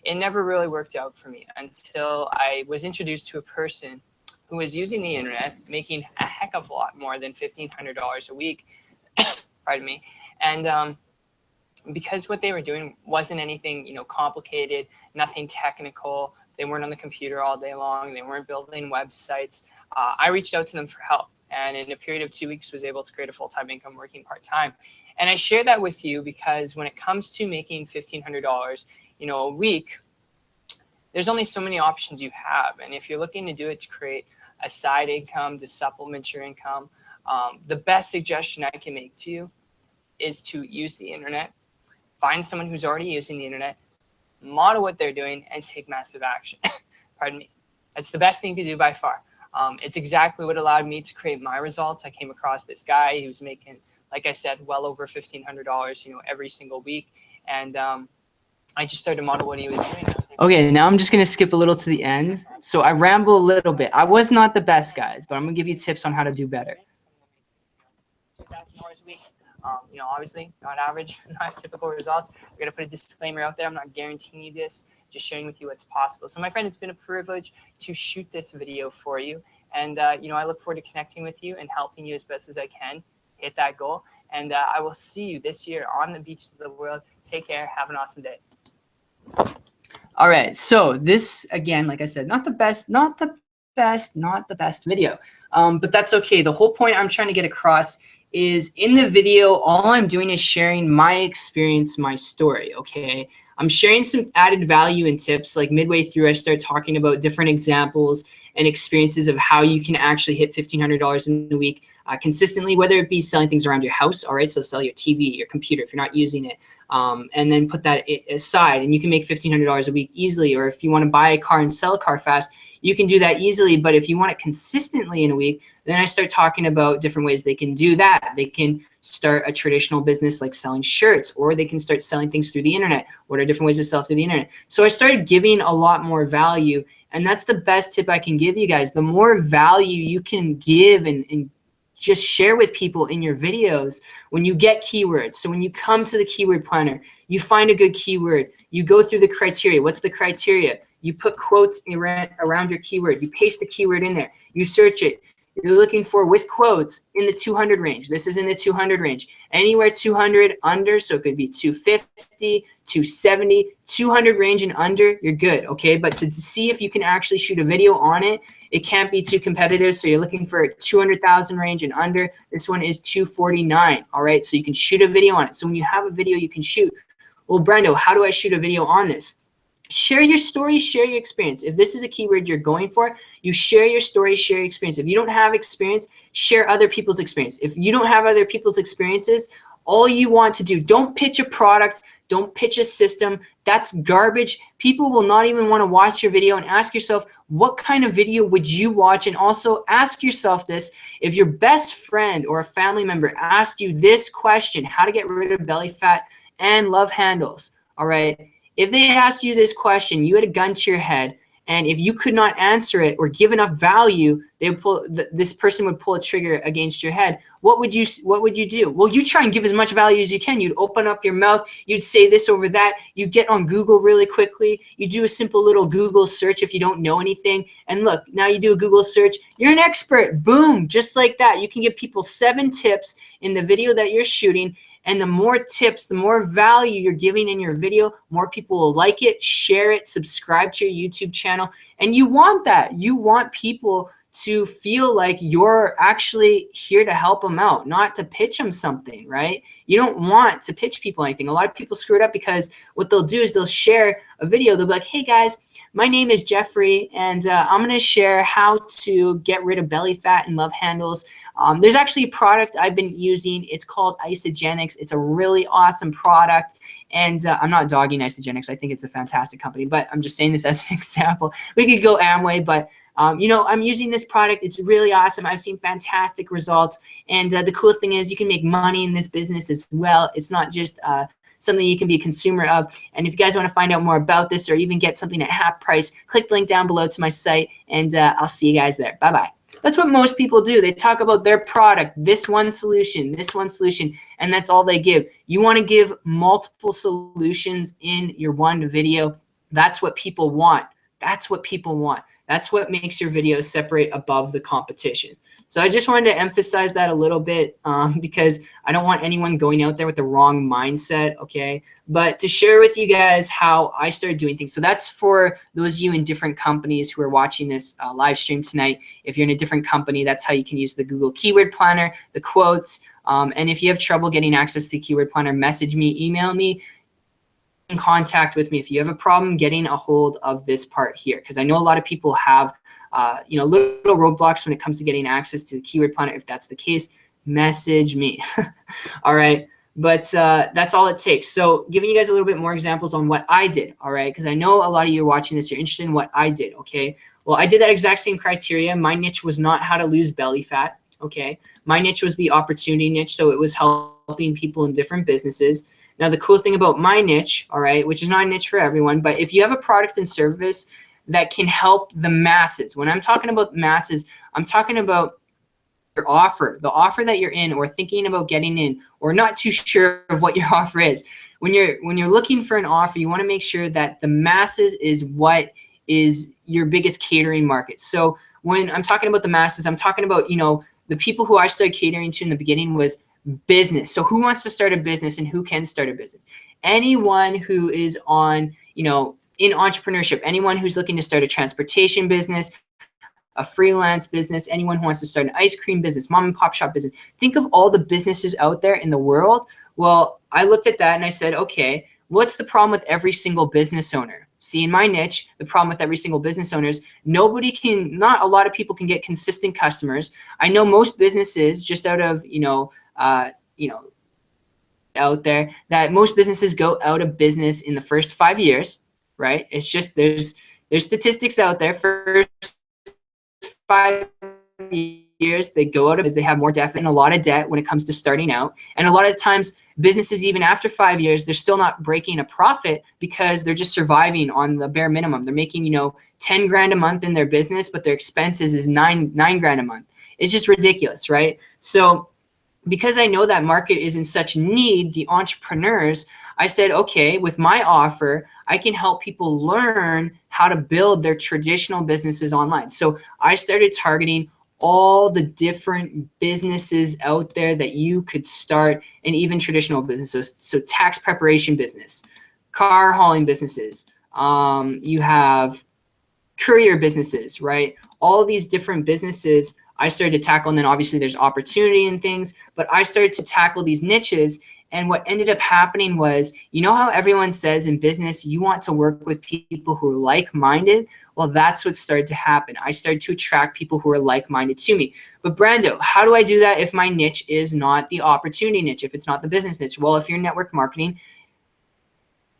A: it never really worked out for me until I was introduced to a person who was using the internet, making a heck of a lot more than $1,500 a week, pardon me. And because what they were doing wasn't anything, complicated, nothing technical, they weren't on the computer all day long, they weren't building websites, I reached out to them for help. And in a period of 2 weeks, was able to create a full-time income working part-time. And I share that with you because when it comes to making $1,500, a week, there's only so many options you have. And if you're looking to do it to create a side income, to supplement your income, the best suggestion I can make to you is to use the internet, find someone who's already using the internet, model what they're doing, and take massive action. Pardon me. That's the best thing you can do by far. It's exactly what allowed me to create my results. I came across this guy who's making, like I said, well over $1,500, every single week. And I just started to model what he was doing. Okay, now I'm just going to skip a little to the end. So I ramble a little bit. I was not the best, guys, but I'm going to give you tips on how to do better. $2,000 a week. Obviously, not average, not typical results. We're going to put a disclaimer out there. I'm not guaranteeing you this, just sharing with you what's possible. So my friend, it's been a privilege to shoot this video for you. And, I look forward to connecting with you and helping you as best as I can hit that goal. And I will see you this year on the beaches of the world. Take care. Have an awesome day. All right. So this, again, like I said, not the best video, but that's okay. The whole point I'm trying to get across is in the video, all I'm doing is sharing my experience, my story, okay? I'm sharing some added value and tips. Like midway through, I start talking about different examples and experiences of how you can actually hit $1,500 in a week consistently, whether it be selling things around your house, all right? So sell your TV, your computer if you're not using it, and then put that aside, and you can make $1,500 a week easily. Or if you want to buy a car and sell a car fast, you can do that easily. But if you want it consistently in a week, then I start talking about different ways they can do that. They can start a traditional business like selling shirts, or they can start selling things through the internet. What are different ways to sell through the internet? So I started giving a lot more value, and that's the best tip I can give you guys. The more value you can give and just share with people in your videos when you get keywords. So when you come to the keyword planner, you find a good keyword, you go through the criteria. What's the criteria? You put quotes around your keyword. You paste the keyword in there. You search it. You're looking for with quotes in the 200 range. This is in the 200 range. Anywhere 200 under, so it could be 250, 270, 200 range and under, you're good, okay? But to see if you can actually shoot a video on it, it can't be too competitive. So you're looking for 200,000 range and under. This one is 249, all right? So you can shoot a video on it. So when you have a video you can shoot. Well, Brendo, how do I shoot a video on this? Share your story, share your experience. If this is a keyword you're going for, you share your story, share your experience. If you don't have experience, share other people's experience. If you don't have other people's experiences, all you want to do, don't pitch a product, don't pitch a system. That's garbage. People will not even want to watch your video. And ask yourself, what kind of video would you watch? And also ask yourself this, if your best friend or a family member asked you this question, how to get rid of belly fat and love handles, all right? If they asked you this question, you had a gun to your head, and if you could not answer it or give enough value, they would this person would pull a trigger against your head. What would you do? Well, you try and give as much value as you can. You'd open up your mouth. You'd say this over that. You get on Google really quickly. You do a simple little Google search if you don't know anything. And look, now you do a Google search. You're an expert. Boom, just like that. You can give people 7 tips in the video that you're shooting. And the more tips, the more value you're giving in your video, more people will like it, share it, subscribe to your YouTube channel. And you want that. You want people to feel like you're actually here to help them out, not to pitch them something, right? You don't want to pitch people anything. A lot of people screw it up because what they'll do is they'll share a video. They'll be like, hey guys, my name is Jeffrey, and I'm going to share how to get rid of belly fat and love handles. There's actually a product I've been using. It's called Isagenix. It's a really awesome product. And I'm not dogging Isagenix. I think it's a fantastic company, but I'm just saying this as an example. We could go Amway, but you know, I'm using this product. It's really awesome. I've seen fantastic results. And the cool thing is you can make money in this business as well. It's not just something you can be a consumer of. And if you guys want to find out more about this or even get something at half price, click the link down below to my site, and I'll see you guys there. Bye-bye. That's what most people do. They talk about their product, this one solution, and that's all they give. You want to give multiple solutions in your one video. That's what people want. That's what people want. That's what makes your videos separate above the competition. So I just wanted to emphasize that a little bit because I don't want anyone going out there with the wrong mindset, okay? But to share with you guys how I started doing things. So that's for those of you in different companies who are watching this live stream tonight. If you're in a different company, that's how you can use the Google Keyword Planner, the quotes. And if you have trouble getting access to the Keyword Planner, message me, email me. In contact with me if you have a problem getting a hold of this part here, because I know a lot of people have you know, little roadblocks when it comes to getting access to the Keyword Planner. If that's the case, message me. All right, but that's all it takes. So giving you guys a little bit more examples on what I did, all right, because I know a lot of you are watching this, you're interested in what I did. Okay, well, I did that exact same criteria. My niche was not how to lose belly fat. Okay, my niche was the opportunity niche, so it was helping people in different businesses. Now, the cool thing about my niche, all right, which is not a niche for everyone, but if you have a product and service that can help the masses, when I'm talking about masses, I'm talking about your offer, the offer that you're in or thinking about getting in or not too sure of what your offer is. When you're looking for an offer, you want to make sure that the masses is what is your biggest catering market. So when I'm talking about the masses, I'm talking about, you know, the people who I started catering to in the beginning was business. So who wants to start a business and who can start a business? Anyone who is on, you know, in entrepreneurship, anyone who's looking to start a transportation business, a freelance business, anyone who wants to start an ice cream business, mom and pop shop business. Think of all the businesses out there in the world. Well, I looked at that and I said, okay, what's the problem with every single business owner? see, in my niche, the problem with every single business owner is not a lot of people can get consistent customers. I know most businesses, just out of, out there, that most businesses go out of business in the first 5 years, right? It's just, there's statistics out there. First 5 years they go out of business, they have more debt and a lot of debt when it comes to starting out. And a lot of times businesses, even after 5 years, they're still not breaking a profit because they're just surviving on the bare minimum. They're making, 10 grand a month in their business, but their expenses is nine grand a month. It's just ridiculous, right? So because I know that market is in such need, the entrepreneurs, I said, okay, with my offer, I can help people learn how to build their traditional businesses online. So I started targeting all the different businesses out there that you could start, and even traditional businesses. So tax preparation business, car hauling businesses, you have courier businesses, right? All these different businesses I started to tackle, and then obviously there's opportunity and things, but I started to tackle these niches. And what ended up happening was, how everyone says in business, you want to work with people who are like-minded? Well, that's what started to happen. I started to attract people who are like-minded to me. But Brando, how do I do that if my niche is not the opportunity niche, if it's not the business niche? Well, if you're network marketing,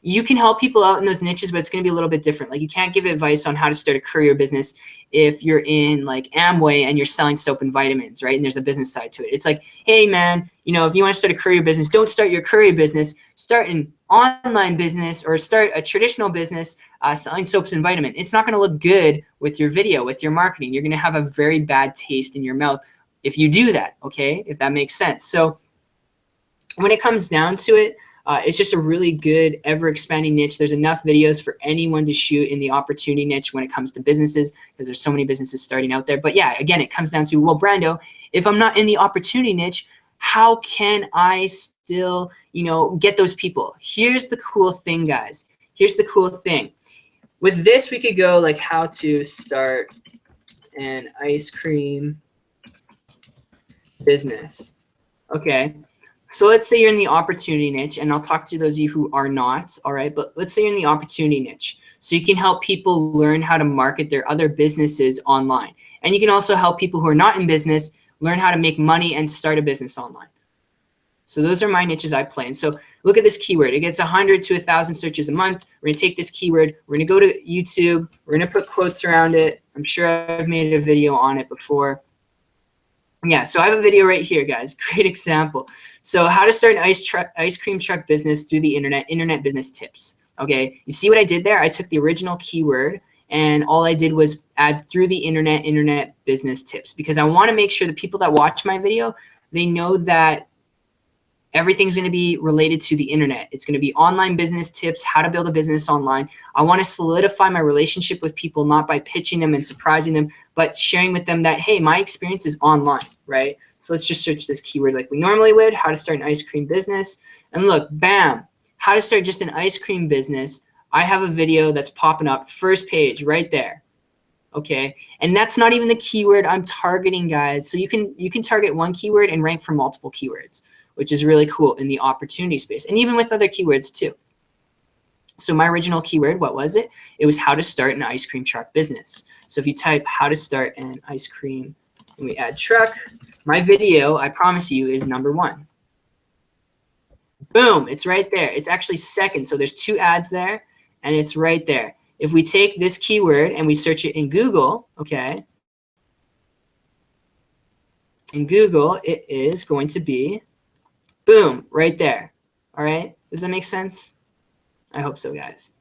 A: you can help people out in those niches, but it's going to be a little bit different. Like, you can't give advice on how to start a courier business if you're in like Amway and you're selling soap and vitamins, right? And there's a business side to it. It's like, hey man, if you want to start a courier business, don't start your courier business, start an online business or start a traditional business selling soaps and vitamins. It's not going to look good with your video, with your marketing. You're going to have a very bad taste in your mouth if you do that, okay? If that makes sense. So when it comes down to it, it's just a really good, ever-expanding niche. There's enough videos for anyone to shoot in the opportunity niche when it comes to businesses, because there's so many businesses starting out there. But yeah, again, it comes down to, well, Brando, if I'm not in the opportunity niche, how can I still, get those people? Here's the cool thing, guys. Here's the cool thing. With this, we could go like how to start an ice cream business. Okay. So let's say you're in the opportunity niche, and I'll talk to those of you who are not, all right? But let's say you're in the opportunity niche. So you can help people learn how to market their other businesses online. And you can also help people who are not in business learn how to make money and start a business online. So those are my niches I play in. So look at this keyword. It gets 100 to 1,000 searches a month. We're going to take this keyword. We're going to go to YouTube. We're going to put quotes around it. I'm sure I've made a video on it before. Yeah, so I have a video right here, guys. Great example. So how to start an ice cream truck business through the internet business tips. Okay, you see what I did there? I took the original keyword, and all I did was add through the internet business tips, because I want to make sure the people that watch my video, they know that everything's going to be related to the internet. It's going to be online business tips, how to build a business online. I want to solidify my relationship with people, not by pitching them and surprising them, but sharing with them that, hey, my experience is online, right? So let's just search this keyword like we normally would, how to start an ice cream business. And look, bam, how to start just an ice cream business. I have a video that's popping up, first page right there. Okay, and that's not even the keyword I'm targeting, guys. So you can target one keyword and rank for multiple keywords, which is really cool in the opportunity space, and even with other keywords too. So my original keyword, what was it? It was how to start an ice cream truck business. So if you type how to start an ice cream and we add truck, my video, I promise you, is #1. Boom, it's right there. It's actually second. So there's 2 ads there, and it's right there. If we take this keyword and we search it in Google, okay, in Google, it is going to be, boom, right there. All right, does that make sense? I hope so, guys.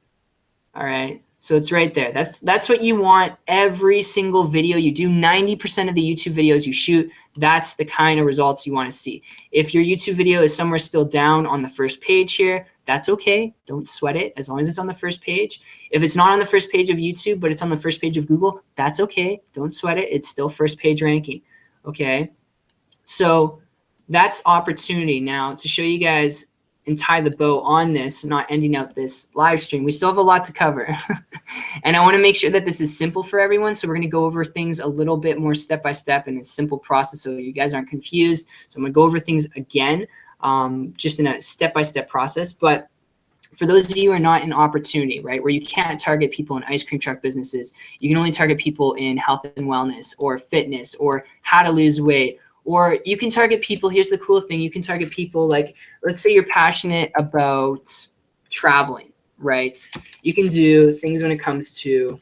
A: All right, so it's right there. That's what you want every single video you do. 90% of the YouTube videos you shoot, that's the kind of results you want to see. If your YouTube video is somewhere still down on the first page here, that's okay. Don't sweat it, as long as it's on the first page. If it's not on the first page of YouTube, but it's on the first page of Google, that's okay. Don't sweat it. It's still first page ranking, okay? So that's opportunity. Now, to show you guys and tie the bow on this, not ending out this live stream, we still have a lot to cover. And I want to make sure that this is simple for everyone. So we're going to go over things a little bit more step-by-step in a simple process so you guys aren't confused. So I'm going to go over things again, just in a step-by-step process. But For those of you who are not in opportunity, right, where you can't target people in ice cream truck businesses, you can only target people in health and wellness or fitness or how to lose weight. Or you can target people, here's the cool thing, you can target people like, let's say you're passionate about traveling, right? You can do things when it comes to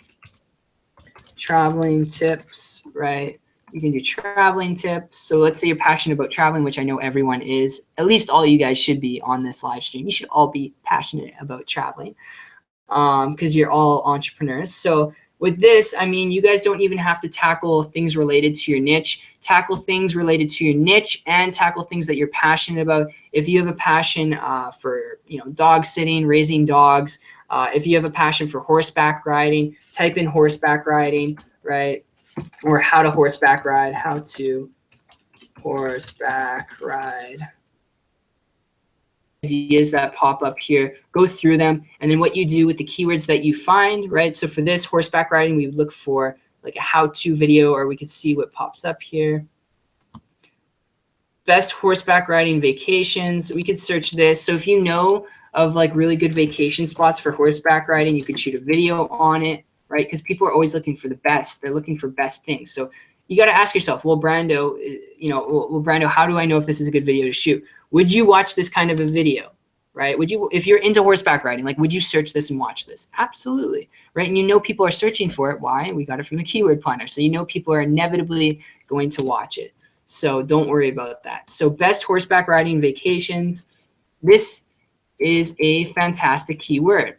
A: traveling tips, right? You can do traveling tips. So let's say you're passionate about traveling, which I know everyone is. At least all you guys should be on this live stream. You should all be passionate about traveling because you're all entrepreneurs. So with this, I mean, you guys don't even have to tackle things related to your niche. Tackle things related to your niche and tackle things that you're passionate about. If you have a passion for, dog sitting, raising dogs, if you have a passion for horseback riding, type in horseback riding, right? Or how to horseback ride, ideas that pop up here, go through them, and then what you do with the keywords that you find, right? So for this horseback riding, we would look for like a how-to video, or we could see what pops up here. Best horseback riding vacations, we could search this. So if you know of like really good vacation spots for horseback riding, you could shoot a video on it, right? Because people are always looking for the best. They're looking for best things. So you got to ask yourself, well, Brando, Brando, how do I know if this is a good video to shoot? Would you watch this kind of a video, right? Would you, if you're into horseback riding, like, would you search this and watch this? Absolutely, right? And people are searching for it. Why? We got it from the keyword planner. So people are inevitably going to watch it. So don't worry about that. So best horseback riding vacations. This is a fantastic keyword,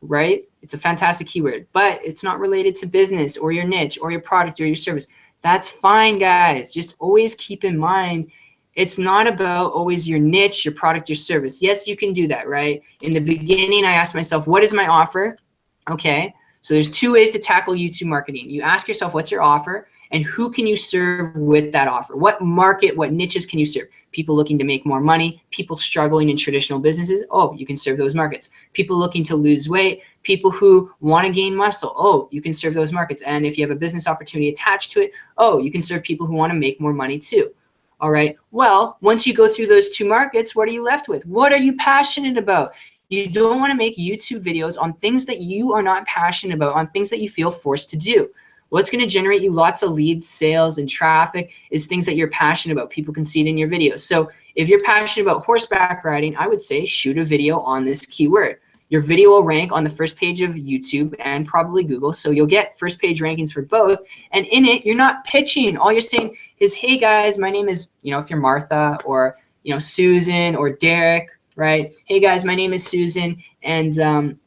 A: right? It's a fantastic keyword, but it's not related to business or your niche or your product or your service. That's fine, guys. Just always keep in mind, it's not about always your niche, your product, your service. Yes, you can do that, right? In the beginning, I asked myself, what is my offer? Okay, so there's two ways to tackle YouTube marketing. You ask yourself, what's your offer? And who can you serve with that offer? What market, what niches can you serve? People looking to make more money, people struggling in traditional businesses. Oh, you can serve those markets. People looking to lose weight, people who want to gain muscle. Oh, you can serve those markets. And if you have a business opportunity attached to it, oh, you can serve people who want to make more money too. All right. Well, once you go through those two markets, what are you left with? What are you passionate about? You don't want to make YouTube videos on things that you are not passionate about, on things that you feel forced to do. What's going to generate you lots of leads, sales, and traffic is things that you're passionate about. People can see it in your videos. So if you're passionate about horseback riding, I would say shoot a video on this keyword. Your video will rank on the first page of YouTube and probably Google. So you'll get first page rankings for both. And in it, you're not pitching. All you're saying is, hey guys, my name is, if you're Martha or, Susan or Derek, right? Hey guys, my name is Susan. And,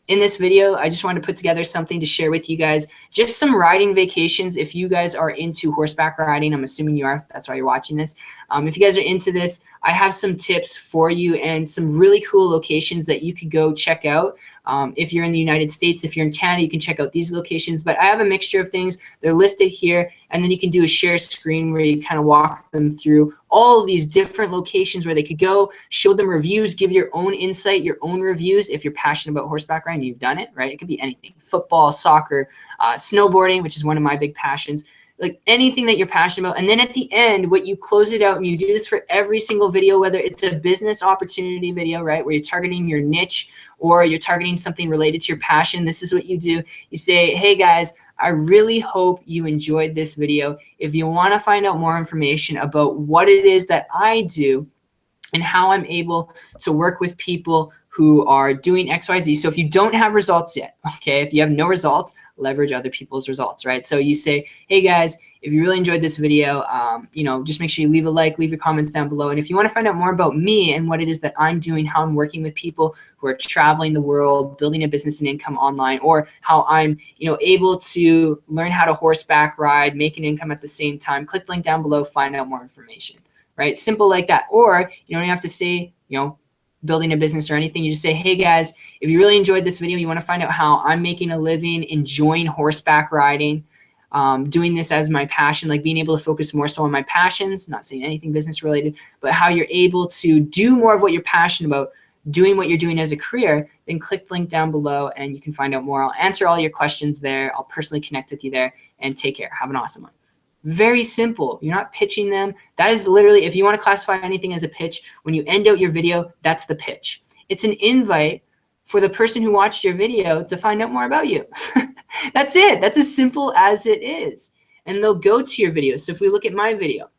A: in this video, I just wanted to put together something to share with you guys. Just some riding vacations. If you guys are into horseback riding, I'm assuming you are. That's why you're watching this. If you guys are into this, I have some tips for you and some really cool locations that you could go check out. If you're in the United States, if you're in Canada, you can check out these locations. But I have a mixture of things. They're listed here. And then you can do a share screen where you kind of walk them through all of these different locations where they could go, show them reviews, give your own insight, your own reviews. If you're passionate about horseback riding, you've done it, right? It could be anything. Football, soccer, snowboarding, which is one of my big passions. Like anything that you're passionate about. And then at the end, what you close it out, and you do this for every single video, whether it's a business opportunity video, right, where you're targeting your niche or you're targeting something related to your passion. This is what you do. You say, hey guys, I really hope you enjoyed this video. If you want to find out more information about what it is that I do and how I'm able to work with people who are doing XYZ. So if you don't have results yet, okay, if you have no results, leverage other people's results, right? So you say, hey guys, if you really enjoyed this video, just make sure you leave a like, leave your comments down below. And if you want to find out more about me and what it is that I'm doing, how I'm working with people who are traveling the world, building a business and income online, or how I'm, able to learn how to horseback ride, make an income at the same time, click the link down below, find out more information, right? Simple like that. Or you don't have to say, building a business or anything. You just say, hey guys, if you really enjoyed this video, you want to find out how I'm making a living, enjoying horseback riding, doing this as my passion, like being able to focus more so on my passions, not saying anything business related, but how you're able to do more of what you're passionate about, doing what you're doing as a career, then click the link down below and you can find out more. I'll answer all your questions there. I'll personally connect with you there, and take care. Have an awesome one. Very simple. You're not pitching them. That is literally, if you want to classify anything as a pitch, when you end out your video, that's the pitch. It's an invite for the person who watched your video to find out more about you. That's it. That's as simple as it is. And they'll go to your video. So if we look at my video,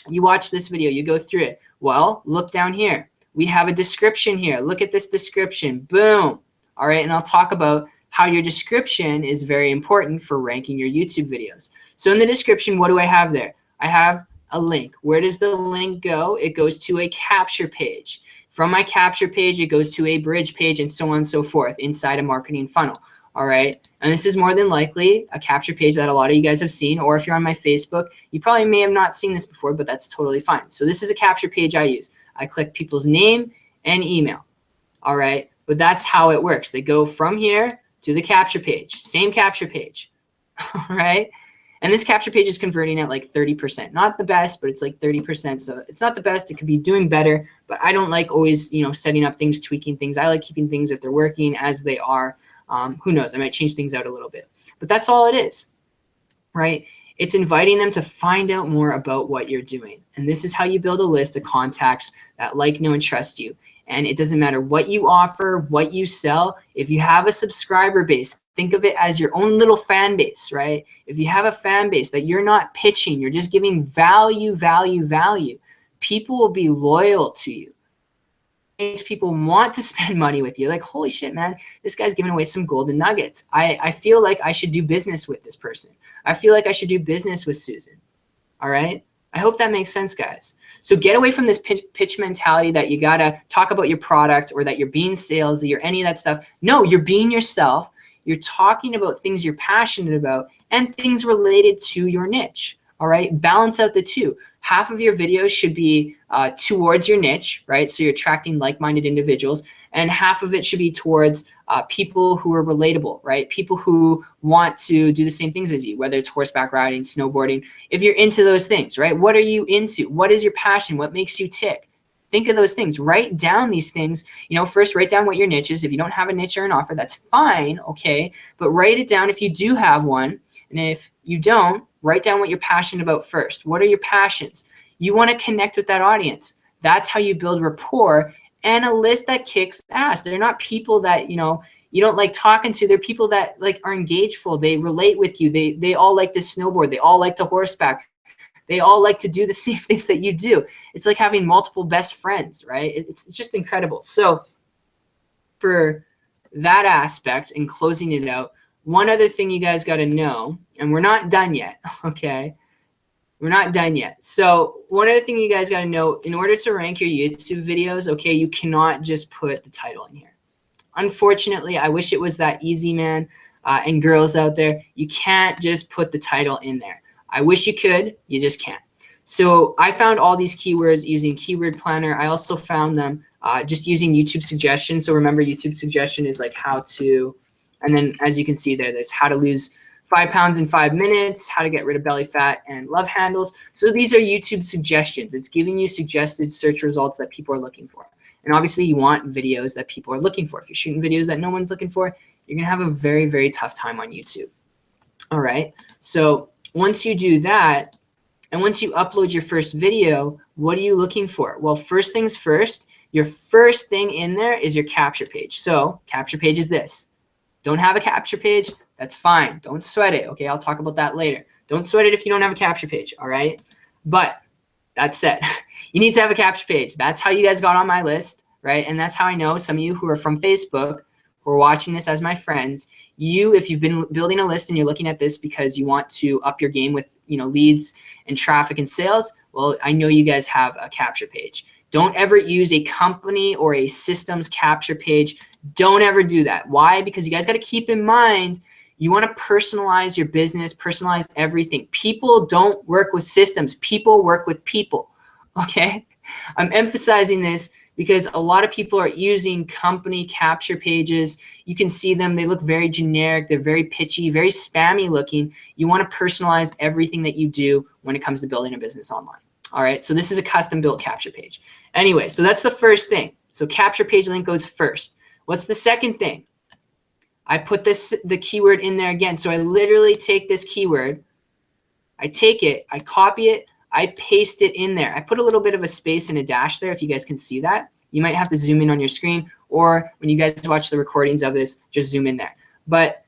A: you watch this video, you go through it. Well, look down here. We have a description here. Look at this description. Boom. All right. And I'll talk about how your description is very important for ranking your YouTube videos. So in the description, what do I have there? I have a link. Where does the link go? It goes to a capture page. From my capture page, it goes to a bridge page and so on and so forth inside a marketing funnel. All right. And this is more than likely a capture page that a lot of you guys have seen, or if you're on my Facebook, you probably may have not seen this before, but that's totally fine. So this is a capture page I use. I click people's name and email. All right. But that's how it works. They go from here to the capture page, same capture page. All right. And this capture page is converting at like 30%. Not the best, but it's like 30%. So it's not the best. It could be doing better, but I don't like always, setting up things, tweaking things. I like keeping things if they're working as they are. Who knows? I might change things out a little bit, but that's all it is, right? It's inviting them to find out more about what you're doing. And this is how you build a list of contacts that like, know, and trust you. And it doesn't matter what you offer, what you sell. If you have a subscriber base, think of it as your own little fan base, right? If you have a fan base that you're not pitching, you're just giving value, people will be loyal to you. Makes people want to spend money with you. Like, holy shit, man, this guy's giving away some golden nuggets. I feel like I should do business with this person. I feel like I should do business with Susan. All right. I hope that makes sense, guys. So get away from this pitch mentality that you got to talk about your product or that you're being salesy or any of that stuff. No, you're being yourself. You're talking about things you're passionate about and things related to your niche. All right. Balance out the two. Half of your videos should be towards your niche, right? So you're attracting like-minded individuals, and half of it should be towards people who are relatable, right? People who want to do the same things as you, whether it's horseback riding, snowboarding. If you're into those things, right? What are you into? What is your passion? What makes you tick? Think of those things. Write down these things. First write down what your niche is. If you don't have a niche or an offer, that's fine, okay? But write it down if you do have one, and if you don't, write down what you're passionate about first. What are your passions? You want to connect with that audience. That's how you build rapport and a list that kicks ass. They're not people that, you don't like talking to. They're people that like are engageful. They relate with you. They all like to snowboard. They all like to horseback. They all like to do the same things that you do. It's like having multiple best friends, right? It's just incredible. So for that aspect and closing it out, one other thing you guys got to know, and we're not done yet, okay? We're not done yet. So one other thing you guys got to know, in order to rank your YouTube videos, okay, you cannot just put the title in here. Unfortunately, I wish it was that easy, man, and girls out there. You can't just put the title in there. I wish you could. You just can't. So I found all these keywords using Keyword Planner. I also found them just using YouTube suggestions. So remember, YouTube suggestion is like how to, and then as you can see there's how to lose 5 pounds in 5 minutes, how to get rid of belly fat, and love handles. So these are YouTube suggestions. It's giving you suggested search results that people are looking for. And obviously you want videos that people are looking for. If you're shooting videos that no one's looking for, you're going to have a very, very tough time on YouTube. All right. So once you do that, and once you upload your first video, what are you looking for? Well, first things first, your first thing in there is your capture page. So capture page is this. Don't have a capture page? That's fine. Don't sweat it. Okay, I'll talk about that later. Don't sweat it if you don't have a capture page, all right? But that said, you need to have a capture page. That's how you guys got on my list, right? And that's how I know some of you who are from Facebook, who are watching this as my friends, if you've been building a list and you're looking at this because you want to up your game with, leads and traffic and sales, well, I know you guys have a capture page. Don't ever use a company or a systems capture page. Don't ever do that. Why? Because you guys got to keep in mind, you want to personalize your business, personalize everything. People don't work with systems. People work with people, okay? I'm emphasizing this because a lot of people are using company capture pages. You can see them. They look very generic. They're very pitchy, very spammy looking. You want to personalize everything that you do when it comes to building a business online. All right, so this is a custom built capture page. Anyway, so that's the first thing. So capture page link goes first. What's the second thing? I put the keyword in there again. So I literally take this keyword, I take it, I copy it, I paste it in there. I put a little bit of a space and a dash there if you guys can see that. You might have to zoom in on your screen, or when you guys watch the recordings of this, just zoom in there. But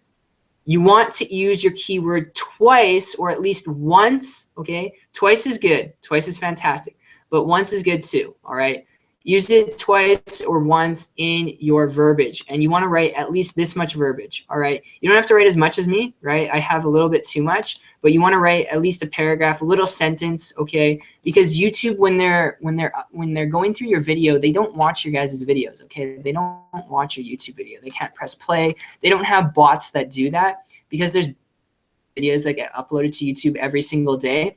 A: you want to use your keyword twice or at least once, okay? Twice is good. Twice is fantastic. But once is good too, all right? Use it twice or once in your verbiage. And you want to write at least this much verbiage, all right? You don't have to write as much as me, right? I have a little bit too much, but you want to write at least a paragraph, a little sentence, okay? Because YouTube, when they're going through your video, they don't watch your guys' videos, okay? They don't watch your YouTube video. They can't press play. They don't have bots that do that because there's videos that get uploaded to YouTube every single day.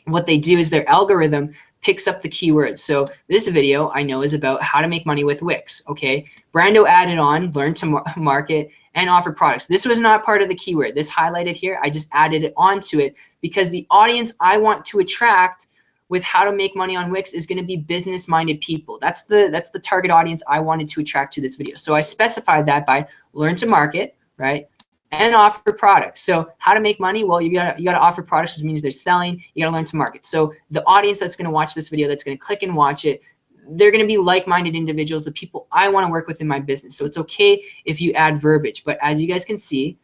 A: What they do is their algorithm picks up the keywords. So this video I know is about how to make money with Wix, okay? Brando added on, learn to market and offer products. This was not part of the keyword. This highlighted here, I just added it onto it because the audience I want to attract with how to make money on Wix is gonna be business-minded people. That's the target audience I wanted to attract to this video. So I specified that by learn to market, right? And offer products. So how to make money? Well, you gotta offer products, which means they're selling. You gotta learn to market. So the audience that's gonna watch this video, that's gonna click and watch it, they're gonna be like-minded individuals, the people I wanna work with in my business. So it's okay if you add verbiage, but as you guys can see,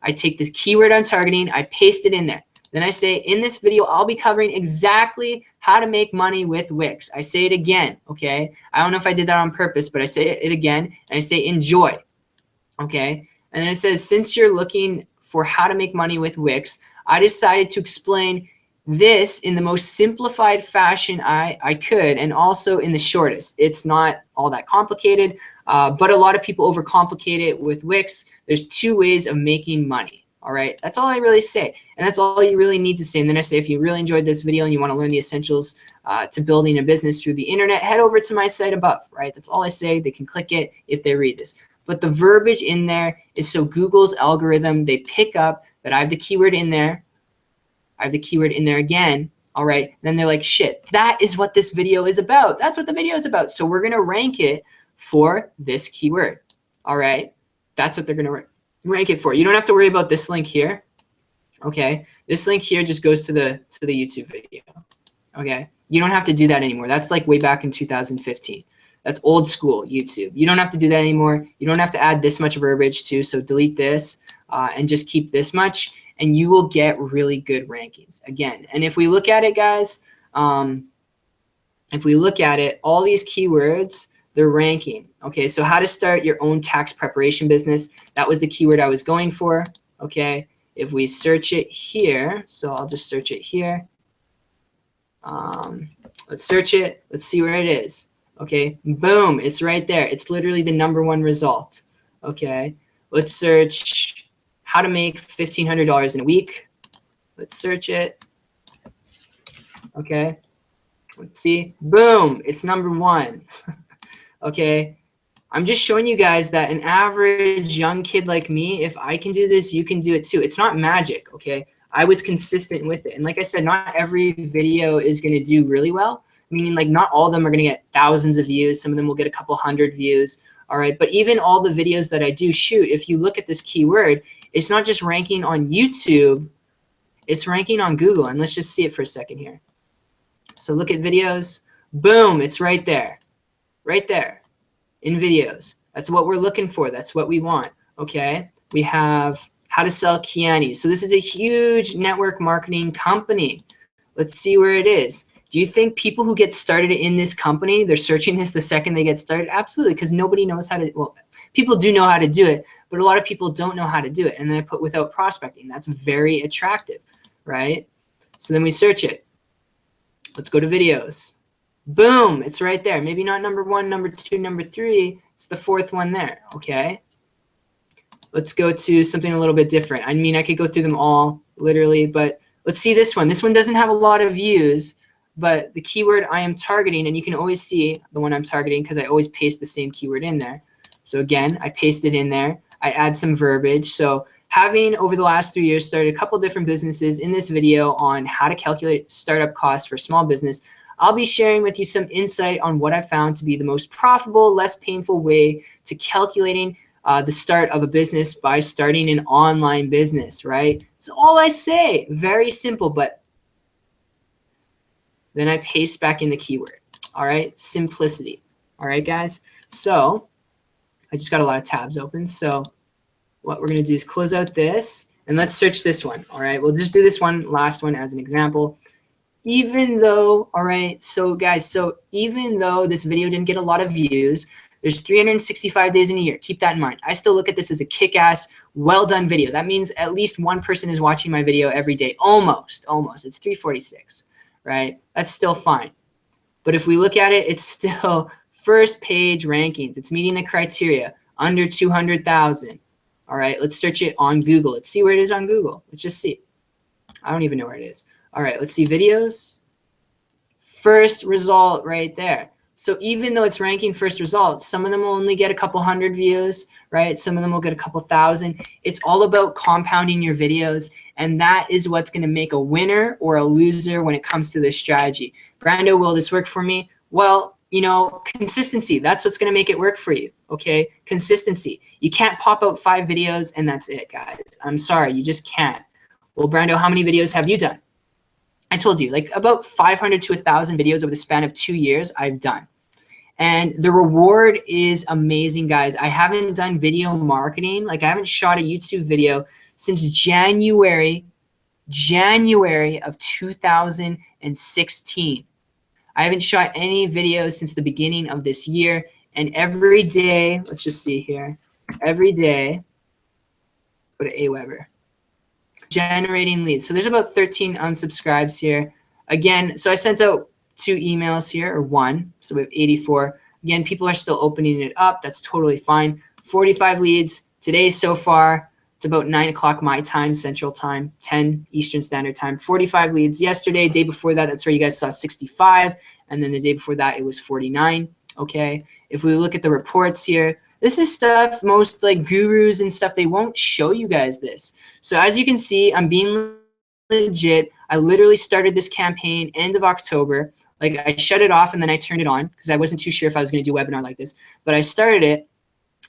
A: I take the keyword I'm targeting, I paste it in there. Then I say, in this video, I'll be covering exactly how to make money with Wix. I say it again, okay? I don't know if I did that on purpose, but I say it again, and I say enjoy, okay? And then it says, since you're looking for how to make money with Wix, I decided to explain this in the most simplified fashion I could, and also in the shortest. It's not all that complicated, but a lot of people overcomplicate it with Wix. There's 2 ways of making money, all right? That's all I really say, and that's all you really need to say. And then I say, if you really enjoyed this video and you want to learn the essentials to building a business through the internet, head over to my site above, right? That's all I say. They can click it if they read this. But the verbiage in there is so Google's algorithm, they pick up that I have the keyword in there. I have the keyword in there again. All right. Then they're like, shit, that is what this video is about. That's what the video is about. So we're going to rank it for this keyword. All right. That's what they're going to rank it for. You don't have to worry about this link here. Okay. This link here just goes to the YouTube video. Okay. You don't have to do that anymore. That's like way back in 2015. That's old school YouTube. You don't have to do that anymore. You don't have to add this much verbiage too. So delete this and just keep this much, and you will get really good rankings again. And if we look at it, guys, if we look at it, all these keywords, they're ranking. Okay, so how to start your own tax preparation business. That was the keyword I was going for. Okay, if we search it here, so I'll just search it here. Let's search it. Let's see where it is. Okay, boom, it's right there. It's literally the #1 result. Okay, let's search how to make $1,500 in a week. Let's search it. Okay, let's see. Boom, it's #1. Okay, I'm just showing you guys that an average young kid like me, if I can do this, you can do it too. It's not magic, okay? I was consistent with it. And like I said, not every video is going to do really well. Meaning like not all of them are going to get thousands of views. Some of them will get a couple hundred views. All right. But even all the videos that I do shoot, if you look at this keyword, it's not just ranking on YouTube, it's ranking on Google. And let's just see it for a second here. So look at videos. Boom. It's right there. Right there in videos. That's what we're looking for. That's what we want. Okay. We have how to sell Kiani. So this is a huge network marketing company. Let's see where it is. Do you think people who get started in this company, they're searching this the second they get started? Absolutely, because nobody knows how to, well, people do know how to do it, but a lot of people don't know how to do it. And then I put without prospecting. That's very attractive, right? So then we search it. Let's go to videos. Boom, it's right there. Maybe not #1, #2, #3. It's the 4th one there, okay? Let's go to something a little bit different. I mean, I could go through them all, literally, but let's see this one. This one doesn't have a lot of views, but the keyword I am targeting, and you can always see the one I'm targeting because I always paste the same keyword in there. So again, I paste it in there. I add some verbiage. So having over the last 3 years started a couple different businesses, in this video on how to calculate startup costs for small business, I'll be sharing with you some insight on what I found to be the most profitable, less painful way to calculating the start of a business by starting an online business, right? It's all I say. Very simple, but then I paste back in the keyword. All right, simplicity. All right, guys. So I just got a lot of tabs open. So what we're going to do is close out this and let's search this one. All right, we'll just do this one, last one as an example. Even though, all right, so guys, so even though this video didn't get a lot of views, there's 365 days in a year. Keep that in mind. I still look at this as a kick-ass, well-done video. That means at least one person is watching my video every day. Almost. It's 346, right? That's still fine. But if we look at it, it's still first page rankings. It's meeting the criteria, under 200,000. All right, let's search it on Google. Let's see where it is on Google. Let's just see. I don't even know where it is. All right, let's see videos. First result right there. So even though it's ranking first results, some of them will only get a couple hundred views, right? Some of them will get a couple thousand. It's all about compounding your videos, and that is what's going to make a winner or a loser when it comes to this strategy. Brando, will this work for me? Well, you know, consistency, that's what's going to make it work for you, okay? Consistency. You can't pop out 5 videos and that's it, guys. I'm sorry, you just can't. Well, Brando, how many videos have you done? I told you, like about 500 to 1,000 videos over the span of 2 years I've done. And the reward is amazing, guys. I haven't done video marketing. Like I haven't shot a YouTube video since January of 2016. I haven't shot any videos since the beginning of this year. And every day, let's just see here. Every day, go to Aweber. Generating leads. So there's about 13 unsubscribes here. Again, so I sent out 2 emails here, or 1. So we have 84. Again, people are still opening it up. That's totally fine. 45 leads today so far. It's about 9 o'clock my time, Central Time, 10 Eastern Standard Time. 45 leads yesterday. Day before that, that's where you guys saw 65. And then the day before that, it was 49. Okay. If we look at the reports here, this is stuff most like gurus and stuff, they won't show you guys this. So as you can see, I'm being legit. I literally started this campaign end of October. Like I shut it off and then I turned it on because I wasn't too sure if I was going to do a webinar like this. But I started it.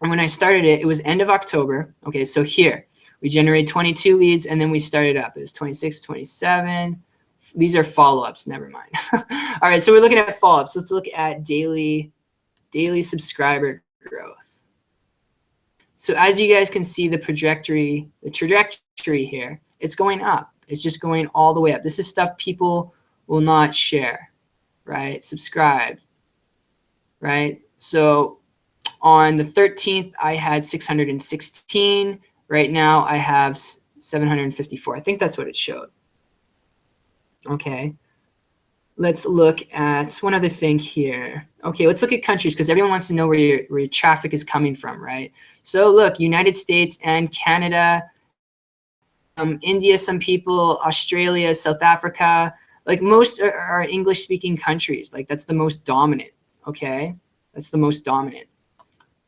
A: And when I started it, it was end of October. Okay, so here we generated 22 leads and then we started up. It was 26, 27. These are follow-ups. Never mind. All right, so we're looking at follow-ups. Let's look at daily subscriber growth. So as you guys can see, the trajectory here, it's going up. It's just going all the way up. This is stuff people will not share, right? Subscribe, right? So on the 13th, I had 616. Right now, I have 754. I think that's what it showed. Okay. Let's look at one other thing here. Okay, let's look at countries because everyone wants to know where your traffic is coming from, right? So look, United States and Canada, India, some people, Australia, South Africa, like most are English-speaking countries. Like that's the most dominant, okay? That's the most dominant.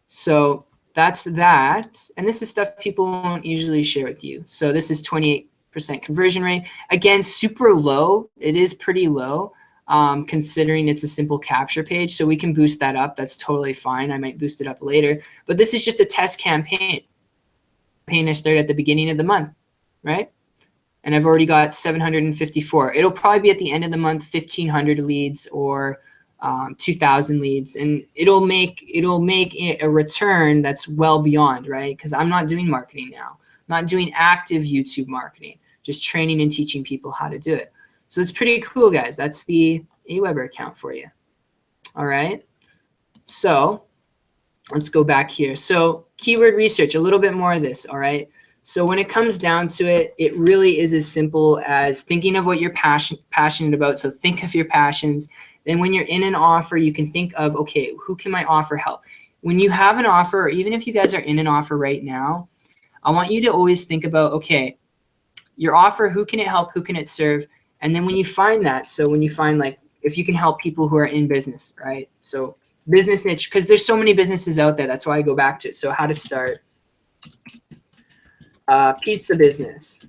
A: So that's that. And this is stuff people won't usually share with you. So this is 28% conversion rate. Again, super low. It is pretty low. Considering it's a simple capture page. So we can boost that up. That's totally fine. I might boost it up later. But this is just a test campaign. I started at the beginning of the month, right? And I've already got 754. It'll probably be at the end of the month, 1,500 leads or 2,000 leads. And it'll make it a return that's well beyond, right? Because I'm not doing marketing now. I'm not doing active YouTube marketing, just training and teaching people how to do it. So it's pretty cool, guys. That's the Aweber account for you. All right. So let's go back here. So keyword research, a little bit more of this. All right. So when it comes down to it, it really is as simple as thinking of what you're passionate about. So think of your passions. Then when you're in an offer, you can think of, okay, who can my offer help? When you have an offer, or even if you guys are in an offer right now, I want you to always think about, okay, your offer, who can it help? Who can it serve? And then when you find that, so when you find like, if you can help people who are in business, right? So business niche, because there's so many businesses out there. That's why I go back to it. So how to start pizza business,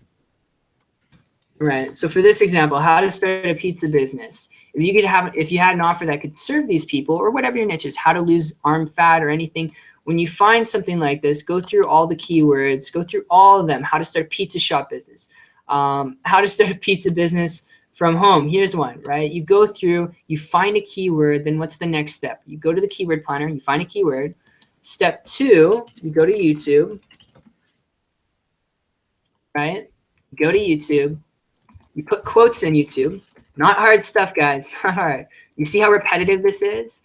A: right? So for this example, how to start a pizza business. If you had an offer that could serve these people or whatever your niche is, how to lose arm fat or anything. When you find something like this, go through all the keywords, go through all of them. How to start a pizza shop business. How to start a pizza business from home. Here's one, right? You go through, you find a keyword, then what's the next step? You go to the keyword planner, you find a keyword. Step 2, you go to YouTube, right? You go to YouTube, you put quotes in YouTube. Not hard stuff, guys, not hard. You see how repetitive this is?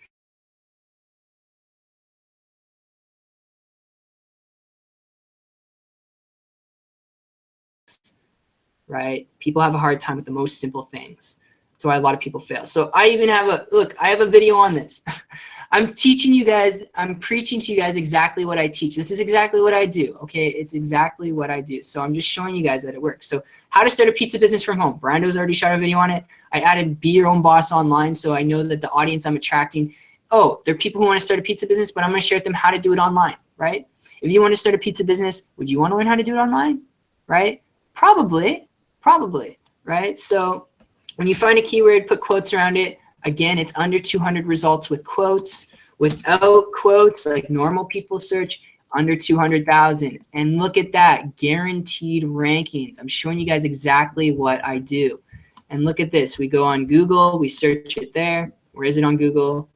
A: Right? People have a hard time with the most simple things. That's why a lot of people fail. So I even have I have a video on this. I'm teaching you guys, I'm preaching to you guys exactly what I teach. This is exactly what I do, okay? It's exactly what I do. So I'm just showing you guys that it works. So how to start a pizza business from home. Brando's already shot a video on it. I added be your own boss online, so I know that the audience I'm attracting, oh, they're people who want to start a pizza business, but I'm going to share with them how to do it online, right? If you want to start a pizza business, would you want to learn how to do it online, right? Probably, right? So when you find a keyword, put quotes around it. Again, it's under 200 results with quotes. Without quotes, like normal people search, under 200,000. And look at that, guaranteed rankings. I'm showing you guys exactly what I do. And look at this. We go on Google, we search it there. Where is it on Google?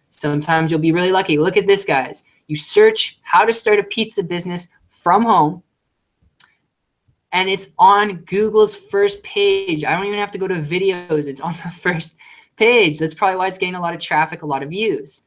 A: Sometimes you'll be really lucky. Look at this, guys. You search how to start a pizza business from home, and it's on Google's first page. I don't even have to go to videos. It's on the first page. That's probably why it's getting a lot of traffic, a lot of views.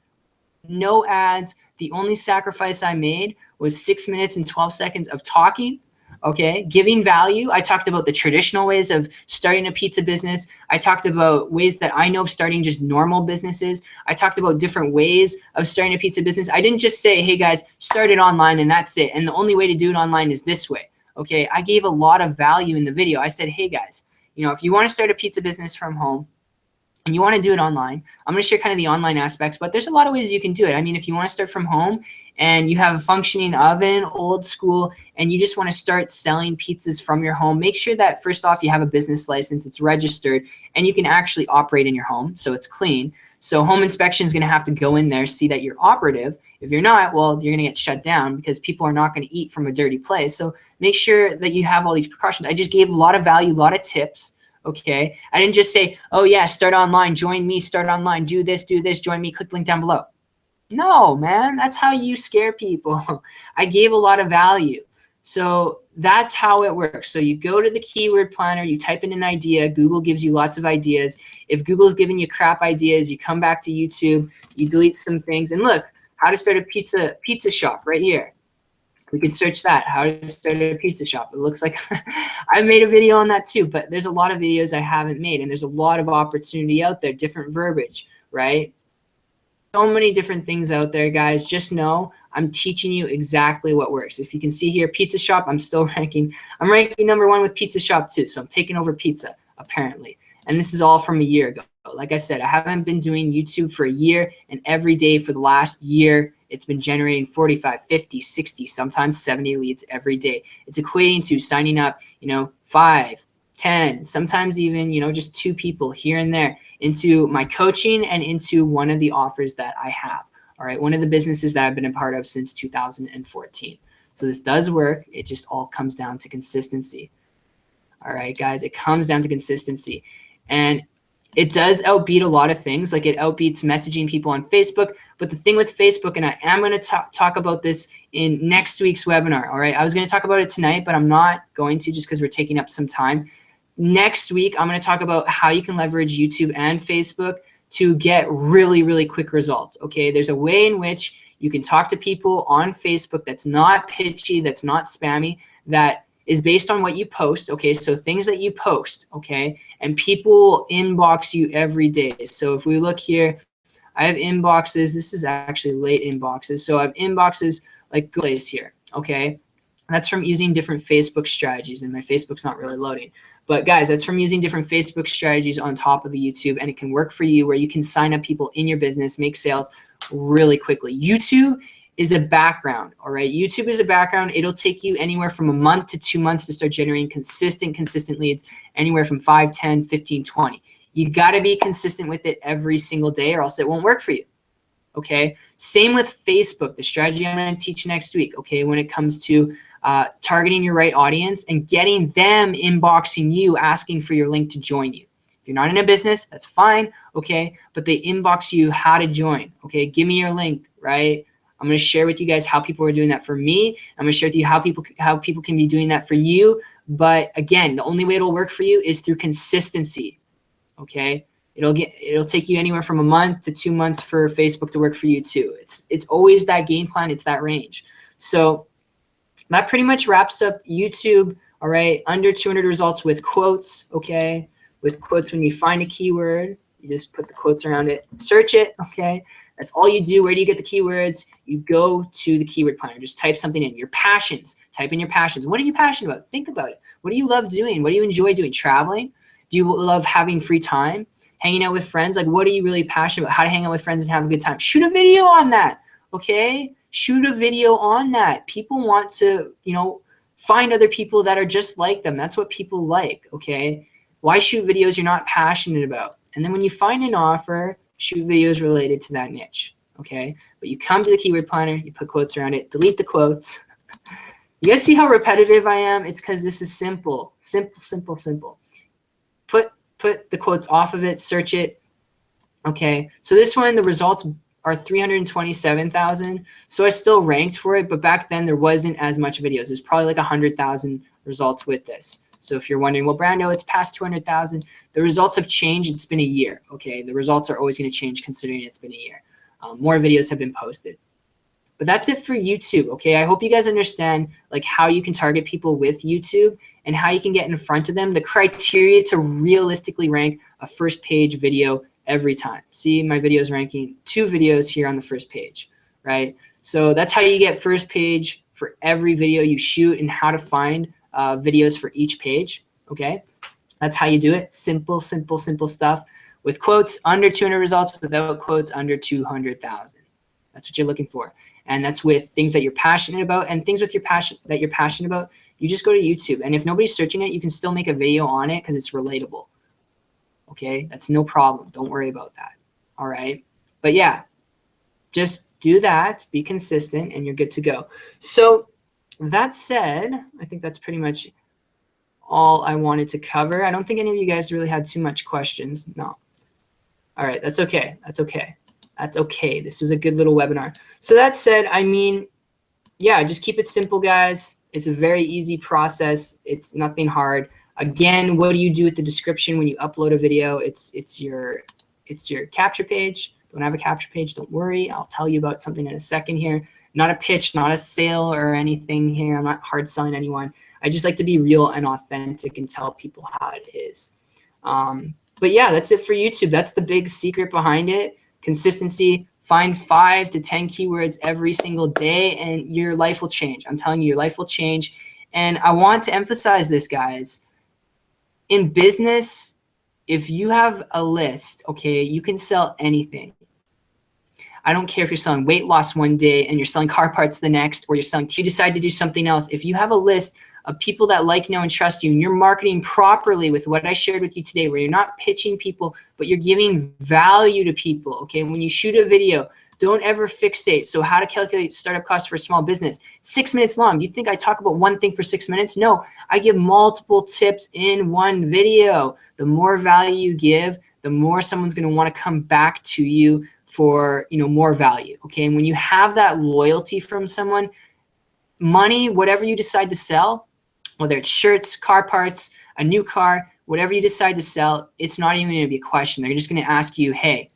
A: No ads. The only sacrifice I made was 6 minutes and 12 seconds of talking, okay, giving value. I talked about the traditional ways of starting a pizza business. I talked about ways that I know of starting just normal businesses. I talked about different ways of starting a pizza business. I didn't just say, hey guys, start it online and that's it. And the only way to do it online is this way. Okay, I gave a lot of value in the video. I said, hey guys, if you want to start a pizza business from home and you want to do it online, I'm going to share kind of the online aspects, but there's a lot of ways you can do it. I mean, if you want to start from home and you have a functioning oven, old school, and you just want to start selling pizzas from your home, make sure that first off, you have a business license, it's registered, and you can actually operate in your home, so it's clean. So home inspection is going to have to go in there, see that you're operative. If you're not, well, you're going to get shut down because people are not going to eat from a dirty place. So make sure that you have all these precautions. I just gave a lot of value, a lot of tips. Okay. I didn't just say, oh yeah, start online, join me, start online, do this, join me, click link down below. No, man, that's how you scare people. I gave a lot of value. So that's how it works. So you go to the keyword planner, you type in an idea, Google gives you lots of ideas. If Google's giving you crap ideas, you come back to YouTube, you delete some things, and look, how to start a pizza shop right here. We can search that, how to start a pizza shop. It looks like I made a video on that too, but there's a lot of videos I haven't made, and there's a lot of opportunity out there, different verbiage, right? So many different things out there, guys. Just know I'm teaching you exactly what works. If you can see here, pizza shop, I'm still ranking. I'm ranking #1 with pizza shop too, so I'm taking over pizza, apparently. And this is all from a year ago. Like I said, I haven't been doing YouTube for a year, and every day for the last year, it's been generating 45, 50, 60, sometimes 70 leads every day. It's equating to signing up, 5, 10, sometimes even, just 2 people here and there into my coaching and into one of the offers that I have. All right, one of the businesses that I've been a part of since 2014. So this does work. It just all comes down to consistency. All right, guys, it comes down to consistency. And it does outbeat a lot of things. Like it outbeats messaging people on Facebook. But the thing with Facebook, and I am going to talk about this in next week's webinar. All right, I was going to talk about it tonight, but I'm not going to just because we're taking up some time. Next week, I'm going to talk about how you can leverage YouTube and Facebook to get really, really quick results. Okay, there's a way in which you can talk to people on Facebook that's not pitchy, that's not spammy, that is based on what you post. Okay, so things that you post, okay, and people inbox you every day. So if we look here, I have inboxes. This is actually late inboxes. So I have inboxes like Glaze here, okay? That's from using different Facebook strategies, and my Facebook's not really loading. But guys, that's from using different Facebook strategies on top of the YouTube, and it can work for you where you can sign up people in your business, make sales really quickly. YouTube is a background, all right? YouTube is a background. It'll take you anywhere from a month to 2 months to start generating consistent leads, anywhere from 5, 10, 15, 20. You got to be consistent with it every single day or else it won't work for you, okay? Same with Facebook, the strategy I'm going to teach next week, okay, when it comes to targeting your right audience and getting them inboxing you, asking for your link to join you. If you're not in a business, that's fine, okay? But they inbox you how to join, okay? Give me your link, right? I'm going to share with you guys how people are doing that for me. I'm going to share with you how people can be doing that for you. But again, the only way it'll work for you is through consistency, okay? It'll take you anywhere from a month to 2 months for Facebook to work for you too. It's always that game plan. It's that range. So that pretty much wraps up YouTube. All right, under 200 results with quotes, okay? With quotes, when you find a keyword, you just put the quotes around it, search it, okay? That's all you do. Where do you get the keywords? You go to the keyword planner. Just type something in. Your passions. Type in your passions. What are you passionate about? Think about it. What do you love doing? What do you enjoy doing? Traveling? Do you love having free time? Hanging out with friends? Like, what are you really passionate about? How to hang out with friends and have a good time? Shoot a video on that, okay? Shoot a video on that. People want to, find other people that are just like them. That's what people like, okay? Why shoot videos you're not passionate about? And then when you find an offer, shoot videos related to that niche, okay? But you come to the keyword planner, you put quotes around it, delete the quotes. You guys see how repetitive I am? It's because this is simple, simple, simple, simple. Put the quotes off of it, search it, okay? So this one, the results are 327,000. So I still ranked for it, but back then there wasn't as much videos. There's probably like 100,000 results with this. So if you're wondering, well, Brando, it's past 200,000. The results have changed. It's been a year, okay? The results are always going to change considering it's been a year. More videos have been posted. But that's it for YouTube, okay? I hope you guys understand like how you can target people with YouTube and how you can get in front of them, the criteria to realistically rank a first page video every time. See, my video is ranking 2 videos here on the first page, right? So that's how you get first page for every video you shoot and how to find videos for each page, okay? That's how you do it. Simple, simple, simple stuff. With quotes, under 200 results. Without quotes, under 200,000. That's what you're looking for. And that's with things that you're passionate about, and things with your passion that you're passionate about, you just go to YouTube. And if nobody's searching it, you can still make a video on it because it's relatable. Okay, that's no problem. Don't worry about that. All right. But yeah, just do that, be consistent, and you're good to go. So that said, I think that's pretty much all I wanted to cover. I don't think any of you guys really had too much questions. No. All right, that's okay. That's okay. That's okay. This was a good little webinar. So that said, I mean, yeah, just keep it simple, guys. It's a very easy process. It's nothing hard. Again, what do you do with the description when you upload a video? It's your capture page. Don't have a capture page, don't worry. I'll tell you about something in a second here. Not a pitch, not a sale or anything here. I'm not hard selling anyone. I just like to be real and authentic and tell people how it is. But yeah, that's it for YouTube. That's the big secret behind it. Consistency. Find 5 to 10 keywords every single day and your life will change. I'm telling you, your life will change. And I want to emphasize this, guys. In business, if you have a list, okay, you can sell anything. I don't care if you're selling weight loss one day and you're selling car parts the next, or you decide to do something else. If you have a list of people that like, know, and trust you, and you're marketing properly with what I shared with you today, where you're not pitching people, but you're giving value to people, okay? When you shoot a video, don't ever fixate. So how to calculate startup costs for a small business. 6 minutes long. Do you think I talk about one thing for 6 minutes? No, I give multiple tips in one video. The more value you give, the more someone's going to want to come back to you for, more value. Okay. And when you have that loyalty from someone, money, whatever you decide to sell, whether it's shirts, car parts, a new car, whatever you decide to sell, it's not even going to be a question. They're just going to ask you, hey,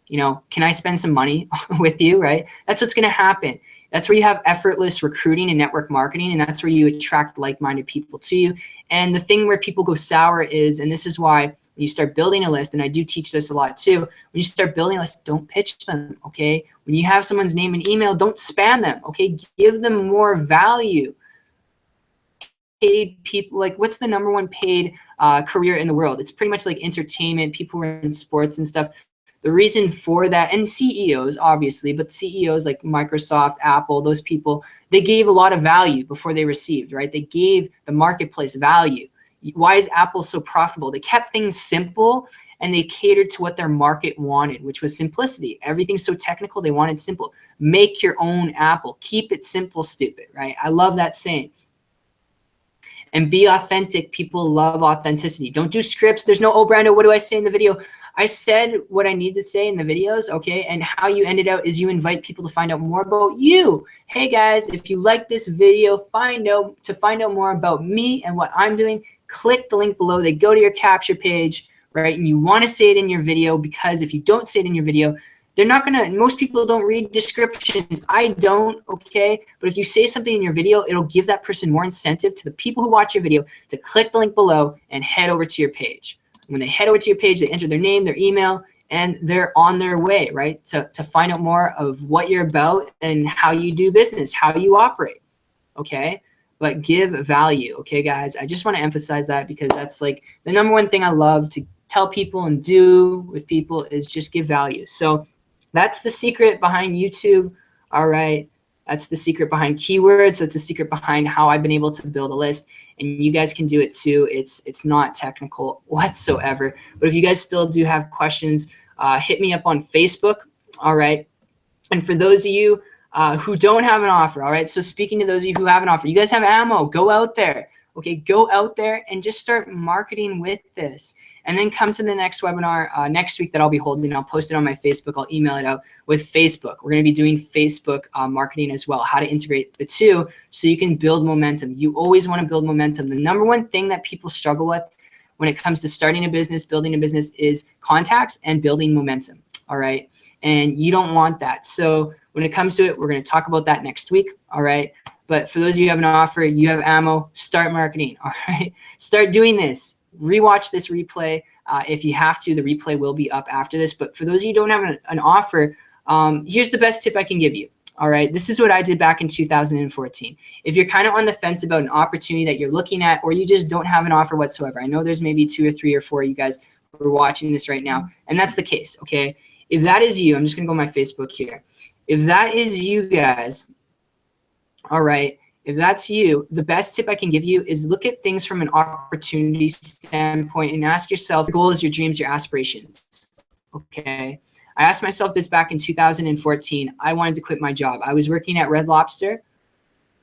A: can I spend some money with you, right? That's what's going to happen. That's where you have effortless recruiting and network marketing, and that's where you attract like-minded people to you. And the thing where people go sour is, and this is why when you start building a list, and I do teach this a lot too, when you start building a list, don't pitch them, okay? When you have someone's name and email, don't spam them, okay? Give them more value. Paid people, like what's the number one paid career in the world? It's pretty much like entertainment, people who are in sports and stuff. The reason for that, and CEOs obviously, but CEOs like Microsoft, Apple, those people, they gave a lot of value before they received, right? They gave the marketplace value. Why is Apple so profitable? They kept things simple and they catered to what their market wanted, which was simplicity. Everything's so technical, they wanted simple. Make your own Apple. Keep it simple, stupid, right? I love that saying. and be authentic. People love authenticity. Don't do scripts. There's no, oh, Brando, what do I say in the video? I said what I need to say in the videos, okay? And how you ended out is you invite people to find out more about you. Hey guys, if you like this video, to find out more about me and what I'm doing, click the link below. They go to your capture page, right? And you want to say it in your video, because if you don't say it in your video, they're not gonna, most people don't read descriptions. I don't, okay? But if you say something in your video, it'll give that person more incentive to the people who watch your video to click the link below and head over to your page. When they head over to your page, they enter their name, their email, and they're on their way, right? To find out more of what you're about and how you do business, how you operate, okay? But give value, okay, guys? I just want to emphasize that, because that's like the number one thing I love to tell people and do with people is just give value. So that's the secret behind YouTube, all right? That's the secret behind keywords. That's the secret behind how I've been able to build a list. And you guys can do it too. It's not technical whatsoever. But if you guys still do have questions, hit me up on Facebook, all right? And for those of you who don't have an offer, all right? So speaking to those of you who have an offer, you guys have ammo. Go out there, okay? Go out there and just start marketing with this. And then come to the next webinar next week that I'll be holding. I'll post it on my Facebook. I'll email it out with Facebook. We're going to be doing Facebook marketing as well, how to integrate the two so you can build momentum. You always want to build momentum. The number one thing that people struggle with when it comes to starting a business, building a business, is contacts and building momentum, all right? And you don't want that. So when it comes to it, we're going to talk about that next week, all right? But for those of you who have an offer, you have ammo, start marketing, all right? Start doing this. Rewatch this replay if you have to. The replay will be up after this. But for those of you who don't have an offer, here's the best tip I can give you. All right, this is what I did back in 2014. If you're kind of on the fence about an opportunity that you're looking at, or you just don't have an offer whatsoever, I know there's maybe 2 or 3 or 4 of you guys who are watching this right now, and that's the case, okay? If that is you, I'm just gonna go on my Facebook here. If that is you guys, all right, if that's you, the best tip I can give you is look at things from an opportunity standpoint and ask yourself your goals, your dreams, your aspirations, okay? I asked myself this back in 2014. I wanted to quit my job. I was working at Red Lobster,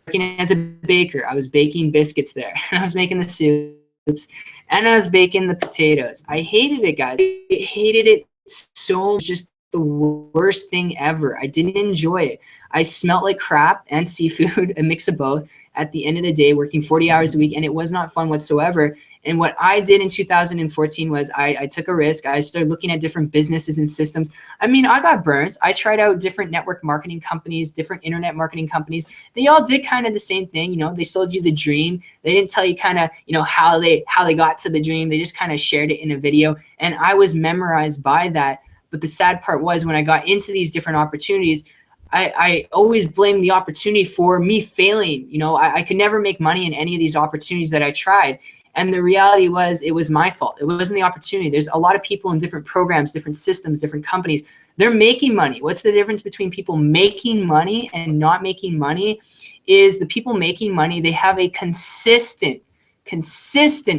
A: working as a baker. I was baking biscuits there. I was making the soups, and I was baking the potatoes. I hated it, guys. I hated it so much, just the worst thing ever. I didn't enjoy it. I smelled like crap and seafood, a mix of both, at the end of the day, working 40 hours a week, and it was not fun whatsoever. And what I did in 2014 was I took a risk. I started looking at different businesses and systems. I mean, I got burnt. I tried out different network marketing companies, different internet marketing companies. They all did kind of the same thing. You know, they sold you the dream. They didn't tell you kind of, you know, how they got to the dream. They just kind of shared it in a video. And I was memorized by that. But the sad part was when I got into these different opportunities, I always blamed the opportunity for me failing. You know, I could never make money in any of these opportunities that I tried. And the reality was it was my fault. It wasn't the opportunity. There's a lot of people in different programs, different systems, different companies. They're making money. What's the difference between people making money and not making money? Is the people making money, they have a consistent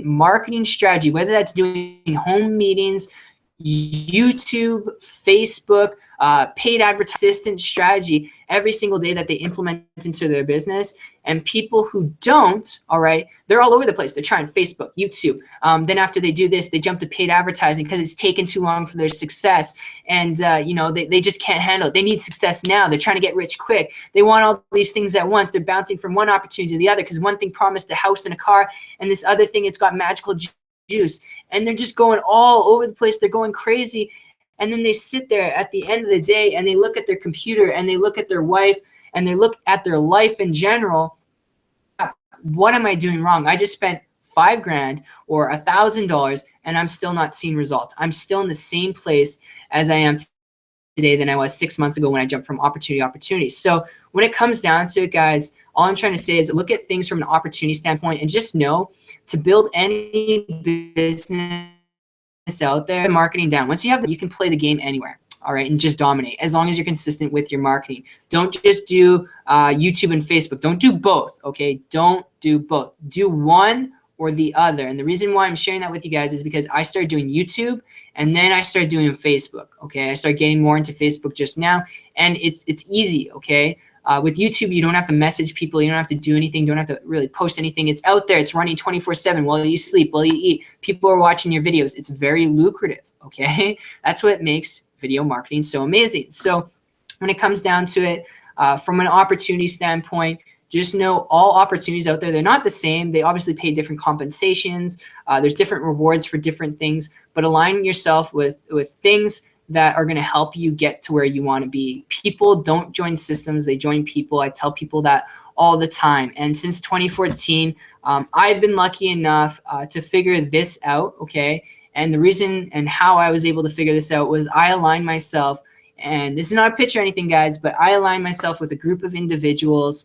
A: marketing strategy, whether that's doing home meetings, YouTube, Facebook, paid advertising strategy every single day that they implement into their business. And people who don't, all right, they're all over the place. They're trying Facebook, YouTube. Then after they do this, they jump to paid advertising because it's taken too long for their success. And, you know, they just can't handle it. They need success now. They're trying to get rich quick. They want all these things at once. They're bouncing from one opportunity to the other because one thing promised a house and a car, and this other thing, it's got magical juice. And they're just going all over the place. They're going crazy. And then they sit there at the end of the day and they look at their computer and they look at their wife and they look at their life in general. What am I doing wrong? I just spent $5,000 or $1,000 and I'm still not seeing results. I'm still in the same place as I am today than I was 6 months ago when I jumped from opportunity to opportunity. So when it comes down to it, guys, all I'm trying to say is look at things from an opportunity standpoint and just know to build any business out there, marketing down. Once you have, you can play the game anywhere, all right, and just dominate as long as you're consistent with your marketing. Don't just do YouTube and Facebook. Don't do both, okay? Don't do both. Do one or the other. And the reason why I'm sharing that with you guys is because I started doing YouTube and then I started doing Facebook, okay? I started getting more into Facebook just now, and it's easy, okay? With YouTube, you don't have to message people. You don't have to do anything. You don't have to really post anything. It's out there. It's running 24/7 while you sleep, while you eat. People are watching your videos. It's very lucrative, okay? That's what makes video marketing so amazing. So when it comes down to it, from an opportunity standpoint, just know all opportunities out there, they're not the same. They obviously pay different compensations. There's different rewards for different things, but align yourself with things that are going to help you get to where you want to be. People don't join systems, they join people. I tell people that all the time. And since 2014, I've been lucky enough to figure this out, okay? And the reason and how I was able to figure this out was I aligned myself, and this is not a pitch or anything, guys, but I aligned myself with a group of individuals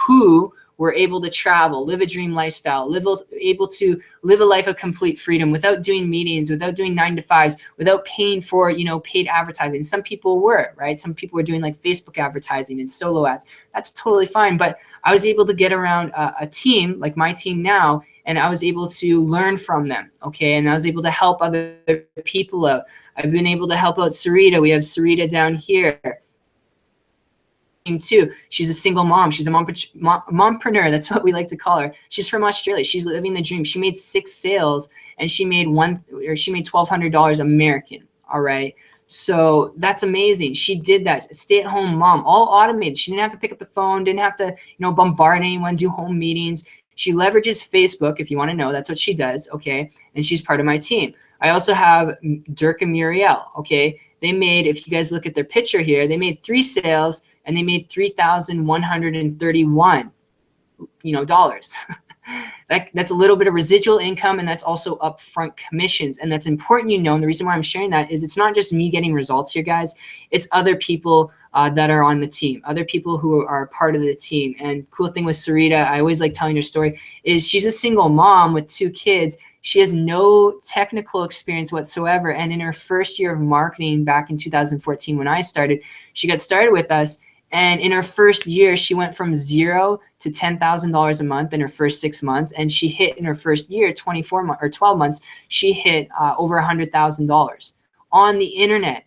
A: who were able to travel, live a dream lifestyle, able to live a life of complete freedom without doing meetings, without doing 9-to-5s, without paying for, paid advertising. Some people were, right? Some people were doing like Facebook advertising and solo ads. That's totally fine. But I was able to get around a team like my team now, and I was able to learn from them, okay? And I was able to help other people out. I've been able to help out Sarita. We have Sarita down here too. She's a single mom. She's a mompreneur. That's what we like to call her. She's from Australia. She's living the dream. She made 6 sales and she made $1,200 American. All right. So that's amazing. She did that. Stay-at-home mom, all automated. She didn't have to pick up the phone, didn't have to, bombard anyone, do home meetings. She leverages Facebook, if you want to know. That's what she does. Okay. And she's part of my team. I also have Dirk and Muriel. Okay. They made, if you guys look at their picture here, they made 3 sales and they made $3,131, dollars. That's a little bit of residual income, and that's also upfront commissions. And that's important, and the reason why I'm sharing that is it's not just me getting results here, guys. It's other people that are on the team, other people who are part of the team. And cool thing with Sarita, I always like telling her story, is she's a single mom with 2 kids. She has no technical experience whatsoever. And in her first year of marketing back in 2014, when I started, she got started with us. And in her first year, she went from 0 to $10,000 a month in her first 6 months. And she hit in her first year, 12 months, she hit over $100,000 on the internet.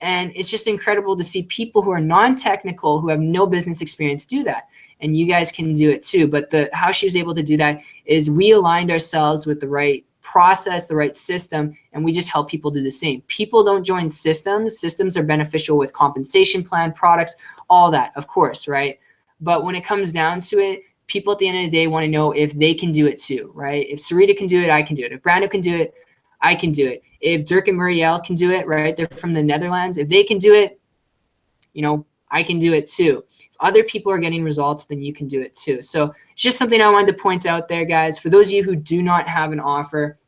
A: And it's just incredible to see people who are non-technical, who have no business experience, do that. And you guys can do it too. But how she was able to do that is we aligned ourselves with the right process, the right system, and we just help people do the same. People don't join systems. Systems are beneficial with compensation plan, products, all that, of course, right? But when it comes down to it, people at the end of the day want to know if they can do it too, right? If Sarita can do it, I can do it. If Brando can do it, I can do it. If Dirk and Muriel can do it, right? They're from the Netherlands. If they can do it, I can do it too. If other people are getting results, then you can do it too. So it's just something I wanted to point out there, guys. For those of you who do not have an offer,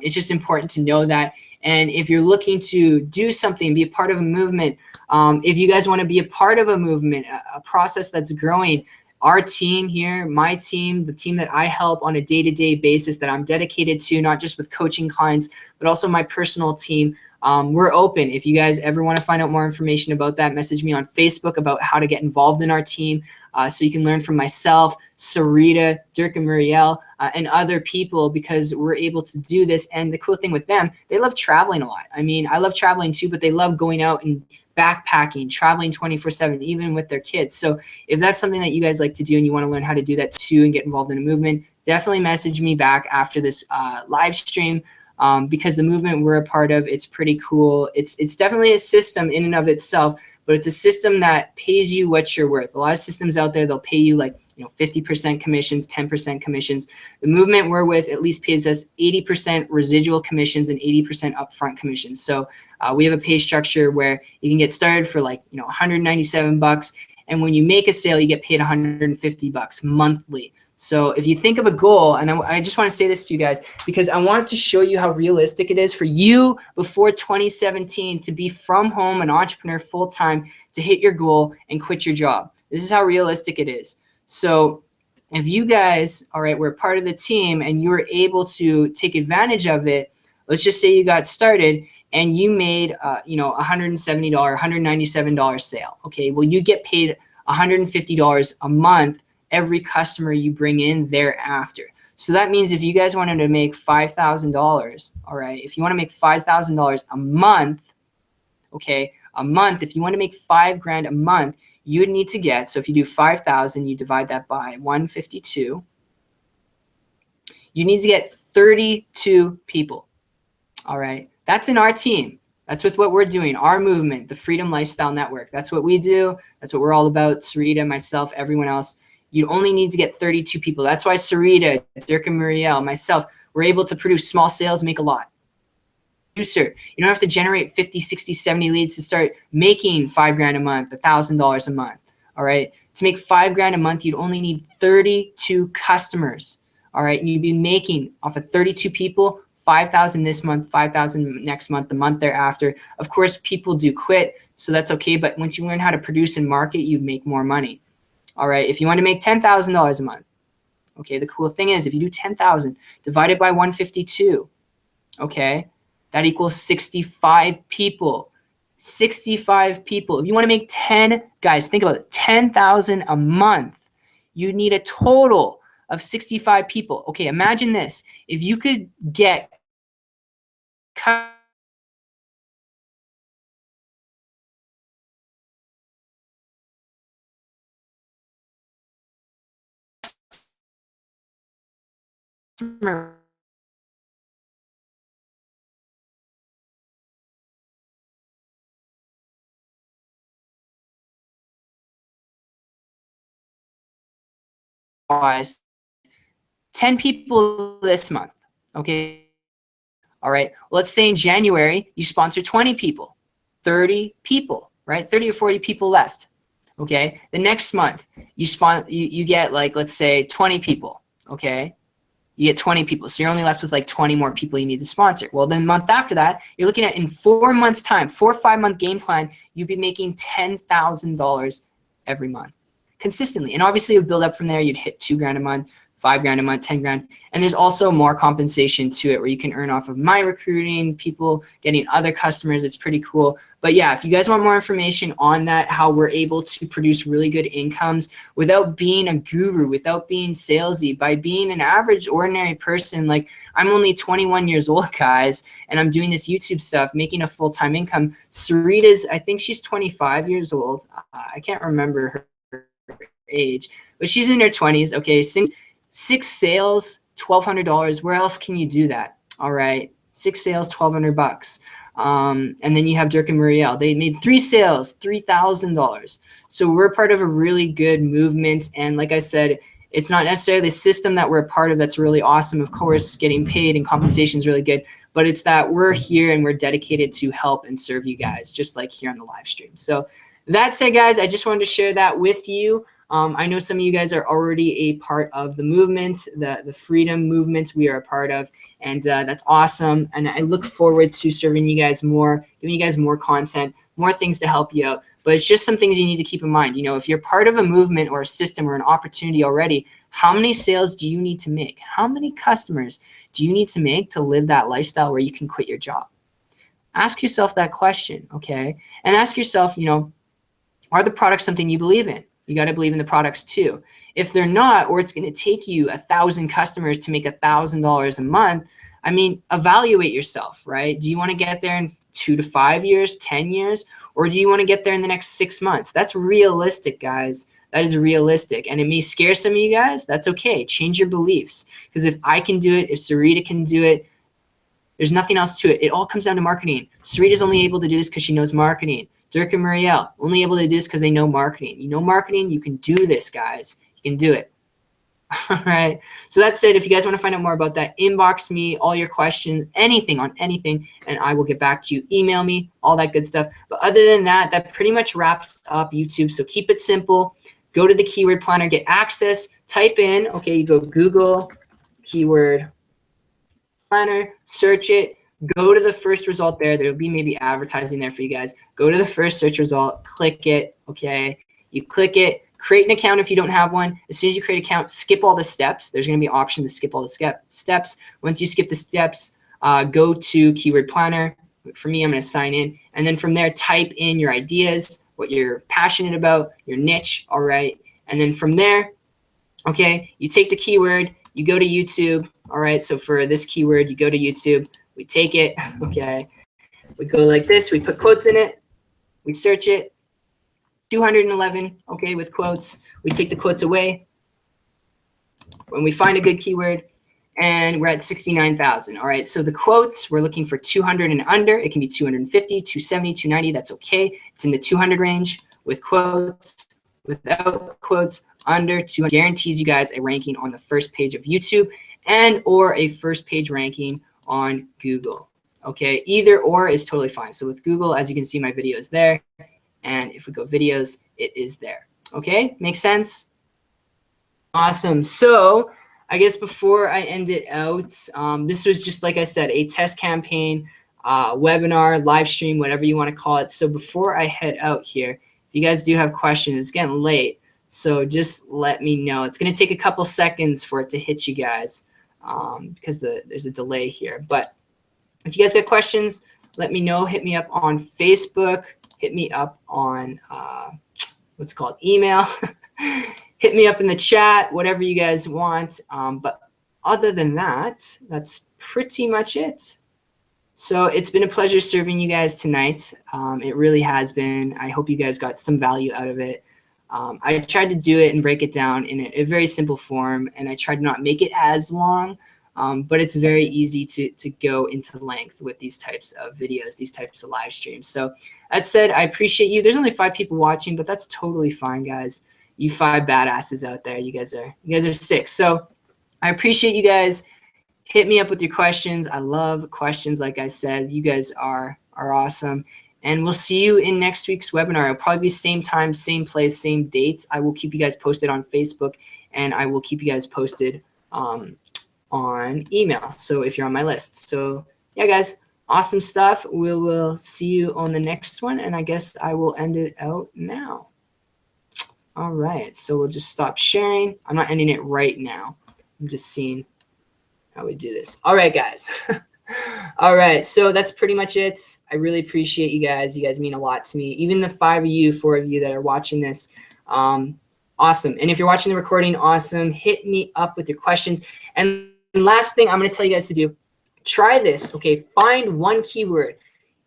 A: it's just important to know that. And if you're looking to do something, be a part of a movement, if you guys want to be a part of a movement, a process that's growing, our team here, my team, the team that I help on a day-to-day basis that I'm dedicated to, not just with coaching clients, but also my personal team, we're open. If you guys ever want to find out more information about that, message me on Facebook about how to get involved in our team, so you can learn from myself, Sarita, Dirk and Muriel, and other people, because we're able to do this. And the cool thing with them, they love traveling a lot. I mean, I love traveling too, but they love going out and backpacking, traveling 24/7, even with their kids. So if that's something that you guys like to do and you want to learn how to do that too and get involved in a movement, definitely message me back after this live stream. Because the movement we're a part of, it's pretty cool. It's definitely a system in and of itself, but it's a system that pays you what you're worth. A lot of systems out there, they'll pay you like 50% commissions, 10% commissions. The movement we're with at least pays us 80% residual commissions and 80% upfront commissions. So we have a pay structure where you can get started for like $197, and when you make a sale, you get paid $150 monthly. So if you think of a goal, and I just want to say this to you guys, because I want to show you how realistic it is for you before 2017 to be from home, an entrepreneur full-time, to hit your goal and quit your job. This is how realistic it is. So if you guys, all right, were part of the team and you were able to take advantage of it, let's just say you got started and you made, $170, $197 sale. Okay, well, you get paid $150 a month every customer you bring in thereafter. So that means if you guys wanted to make $5,000, all right, if you want to make $5,000 a month, okay, a month, if you want to make $5,000 a month, you would need to get, so if you do 5,000, you divide that by 152, you need to get 32 people. All right, that's in our team. That's with what we're doing, our movement, the Freedom Lifestyle Network. That's what we do. That's what we're all about. Sarita, myself, everyone else. You only need to get 32 people. That's why Sarita, Dirk and Muriel, myself, we're able to produce small sales, make a lot. Producer, you don't have to generate 50, 60, 70 leads to start making $5,000 a month, $1,000 a month. All right. To make $5,000 a month, you'd only need 32 customers. All right. And you'd be making off of 32 people, 5,000 this month, 5,000 next month, the month thereafter. Of course, people do quit, so that's okay. But once you learn how to produce and market, you make more money. All right. If you want to make $10,000 a month, okay, the cool thing is if you do 10,000 divided by 152, okay, that equals 65 people. 65 people. If you want to make 10, guys, think about it, 10,000 a month, you need a total of 65 people. Okay, imagine this. If you could get wise 10 people this month, okay? All right, let's say in January, you sponsor 20 people, 30 people, right? 30 or 40 people left, okay? The next month, you get like, let's say 20 people, okay? You get 20 people, so you're only left with like 20 more people you need to sponsor. Well, then the month after that, you're looking at in 4 months' time, 4 or 5 month game plan, you'd be making $10,000 every month consistently. And obviously it would build up from there. You'd hit $2,000 a month, $5,000 a month, $10,000. And there's also more compensation to it where you can earn off of my recruiting, people getting other customers. It's pretty cool. But yeah, if you guys want more information on that, how we're able to produce really good incomes without being a guru, without being salesy, by being an average, ordinary person. Like, I'm only 21 years old, guys, and I'm doing this YouTube stuff, making a full-time income. Sarita's, I think she's 25 years old. I can't remember her age, but she's in her 20s. Okay, six sales, $1,200. Where else can you do that? All right, 6 sales, $1,200. And then you have Dirk and Muriel. They made 3 sales, $3,000. So we're part of a really good movement. And like I said, it's not necessarily the system that we're a part of that's really awesome. Of course, getting paid and compensation is really good, but it's that we're here and we're dedicated to help and serve you guys, just like here on the live stream. So that said, guys, I just wanted to share that with you. I know some of you guys are already a part of the movement, the freedom movement we are a part of, and that's awesome. And I look forward to serving you guys more, giving you guys more content, more things to help you out. But it's just some things you need to keep in mind. You know, if you're part of a movement or a system or an opportunity already, how many sales do you need to make? How many customers do you need to make to live that lifestyle where you can quit your job? Ask yourself that question, okay? And ask yourself, you know, are the products something you believe in? You got to believe in the products too. If they're not, or it's going to take you 1,000 customers to make $1,000 a month, I mean, evaluate yourself, right? Do you want to get there in 2 to 5 years, 10 years, or do you want to get there in the next 6 months? That's realistic, guys. That is realistic. And it may scare some of you guys. That's okay. Change your beliefs. Because if I can do it, if Sarita can do it, there's nothing else to it. It all comes down to marketing. Sarita's only able to do this because she knows marketing. Dirk and Muriel, only able to do this because they know marketing. You know marketing, you can do this, guys. You can do it. All right. So that's it. If you guys want to find out more about that, inbox me all your questions, anything on anything, and I will get back to you. Email me, all that good stuff. But other than that, that pretty much wraps up YouTube. So keep it simple. Go to the keyword planner, get access, type in, okay, you go Google keyword planner, search it. Go to the first result there. There'll be maybe advertising there for you guys. Go to the first search result, click it, okay? You click it, create an account if you don't have one. As soon as you create an account, skip all the steps. There's gonna be an option to skip all the steps. Once you skip the steps, go to Keyword Planner. For me, I'm gonna sign in. And then from there, type in your ideas, what you're passionate about, your niche, all right? And then from there, okay, you take the keyword, you go to YouTube, all right? So for this keyword, you go to YouTube, we take it, okay, we go like this, we put quotes in it, we search it, 211, okay, with quotes. We take the quotes away when we find a good keyword, and we're at 69,000. All right, so the quotes, we're looking for 200 and under. It can be 250, 270, 290. That's okay. It's in the 200 range with quotes. Without quotes, under 200 guarantees you guys a ranking on the first page of YouTube and or a first page ranking on Google. Okay, either or is totally fine. So with Google, as you can see, my video is there. And if we go videos, it is there. Okay, makes sense? Awesome. So I guess before I end it out, this was just, like I said, a test campaign, webinar, live stream, whatever you want to call it. So before I head out here, if you guys do have questions, it's getting late. So just let me know. It's going to take a couple seconds for it to hit you guys because there's a delay here. But if you guys got questions, let me know. Hit me up on Facebook. Hit me up on what's called email. Hit me up in the chat, whatever you guys want. But other than that, that's pretty much it. So it's been a pleasure serving you guys tonight. It really has been. I hope you guys got some value out of it. I tried to do it and break it down in a very simple form, and I tried to not make it as long, but it's very easy to go into length with these types of videos, these types of live streams. So that said, I appreciate you. There's only 5 people watching, but that's totally fine, guys. You 5 badasses out there. You guys are sick. So I appreciate you guys. Hit me up with your questions. I love questions. Like I said, you guys are awesome. And we'll see you in next week's webinar. It'll probably be same time, same place, same dates. I will keep you guys posted on Facebook, and I will keep you guys posted on email. So if you're on my list. So yeah, guys, awesome stuff. We will see you on the next one. And I guess I will end it out now. All right, so we'll just stop sharing. I'm not ending it right now. I'm just seeing how we do this. All right, guys. All right, so that's pretty much it. I really appreciate you guys. You guys mean a lot to me. Even the 4 of you that are watching this, awesome. And if you're watching the recording, awesome. Hit me up with your questions. And last thing I'm going to tell you guys to do, try this, okay? Find one keyword.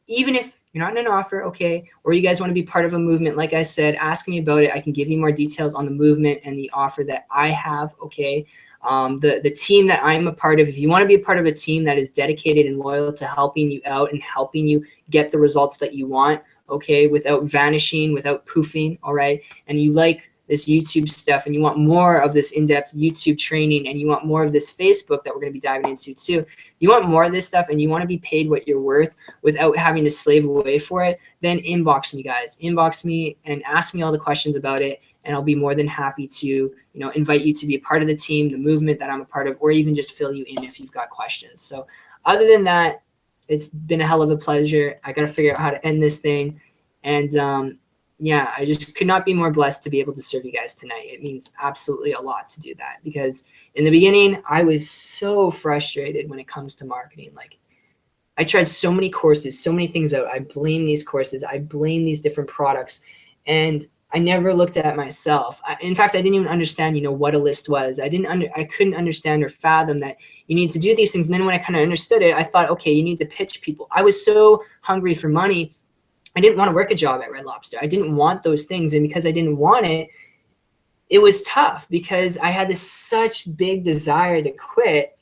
A: Even if you're not in an offer, okay, or you guys want to be part of a movement, like I said, ask me about it. I can give you more details on the movement and the offer that I have, okay? The team that I'm a part of, if you want to be a part of a team that is dedicated and loyal to helping you out and helping you get the results that you want, okay, without vanishing, without poofing, all right, and you like this YouTube stuff and you want more of this in-depth YouTube training and you want more of this Facebook that we're going to be diving into too, you want more of this stuff and you want to be paid what you're worth without having to slave away for it, then inbox me, guys. Inbox me and ask me all the questions about it, and I'll be more than happy to, invite you to be a part of the team, the movement that I'm a part of, or even just fill you in if you've got questions. So other than that, it's been a hell of a pleasure. I got to figure out how to end this thing. And yeah, I just could not be more blessed to be able to serve you guys tonight. It means absolutely a lot to do that, because in the beginning, I was so frustrated when it comes to marketing. Like, I tried so many courses, so many things out. I blame these courses. I blame these different products. And I never looked at myself. In fact, I didn't even understand, what a list was. I couldn't understand or fathom that you need to do these things. And then when I kind of understood it, I thought, okay, you need to pitch people. I was so hungry for money. I didn't want to work a job at Red Lobster. I didn't want those things. And because I didn't want it, it was tough because I had this such big desire to quit.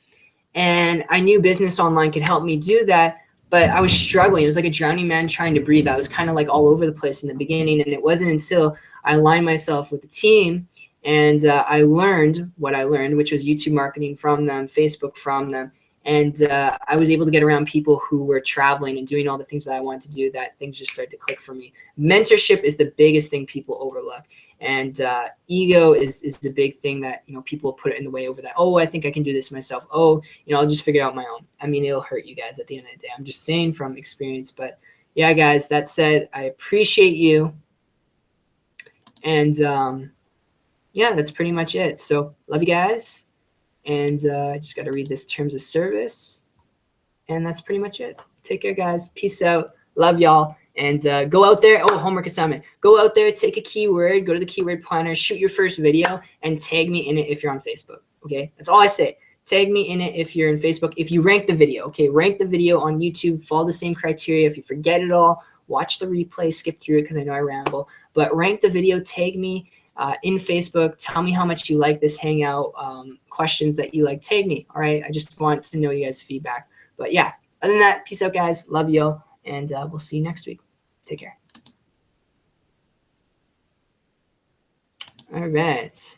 A: And I knew business online could help me do that. But I was struggling. It was like a drowning man trying to breathe. I was kind of like all over the place in the beginning. And it wasn't until I aligned myself with the team and I learned what I learned, which was YouTube marketing from them, Facebook from them. And I was able to get around people who were traveling and doing all the things that I wanted to do, that things just started to click for me. Mentorship is the biggest thing people overlook. And ego is the big thing that, people put it in the way over that. Oh, I think I can do this myself. Oh, I'll just figure it out my own. I mean, it'll hurt you guys at the end of the day. I'm just saying from experience. But yeah, guys, that said, I appreciate you. And yeah, that's pretty much it. So love you guys. And I just got to read this terms of service. And that's pretty much it. Take care, guys. Peace out. Love y'all. And go out there. Oh, homework assignment. Go out there, take a keyword, go to the keyword planner, shoot your first video, and tag me in it if you're on Facebook. Okay, that's all I say. Tag me in it if you're in Facebook. If you rank the video, okay, rank the video on YouTube. Follow the same criteria. If you forget it all, watch the replay, skip through it because I know I ramble. But rank the video, tag me in Facebook. Tell me how much you like this hangout, questions that you like, tag me. All right. I just want to know you guys' feedback. But yeah, other than that, peace out, guys. Love y'all. And we'll see you next week. Take care. All right.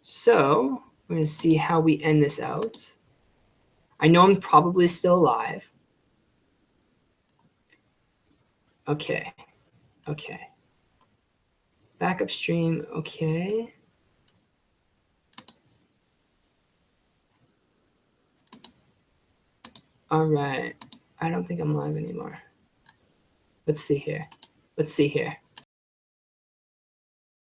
A: So we're going to see how we end this out. I know I'm probably still alive. Okay. Okay. Backup stream. Okay. All right. I don't think I'm live anymore. Let's see here. Let's see here.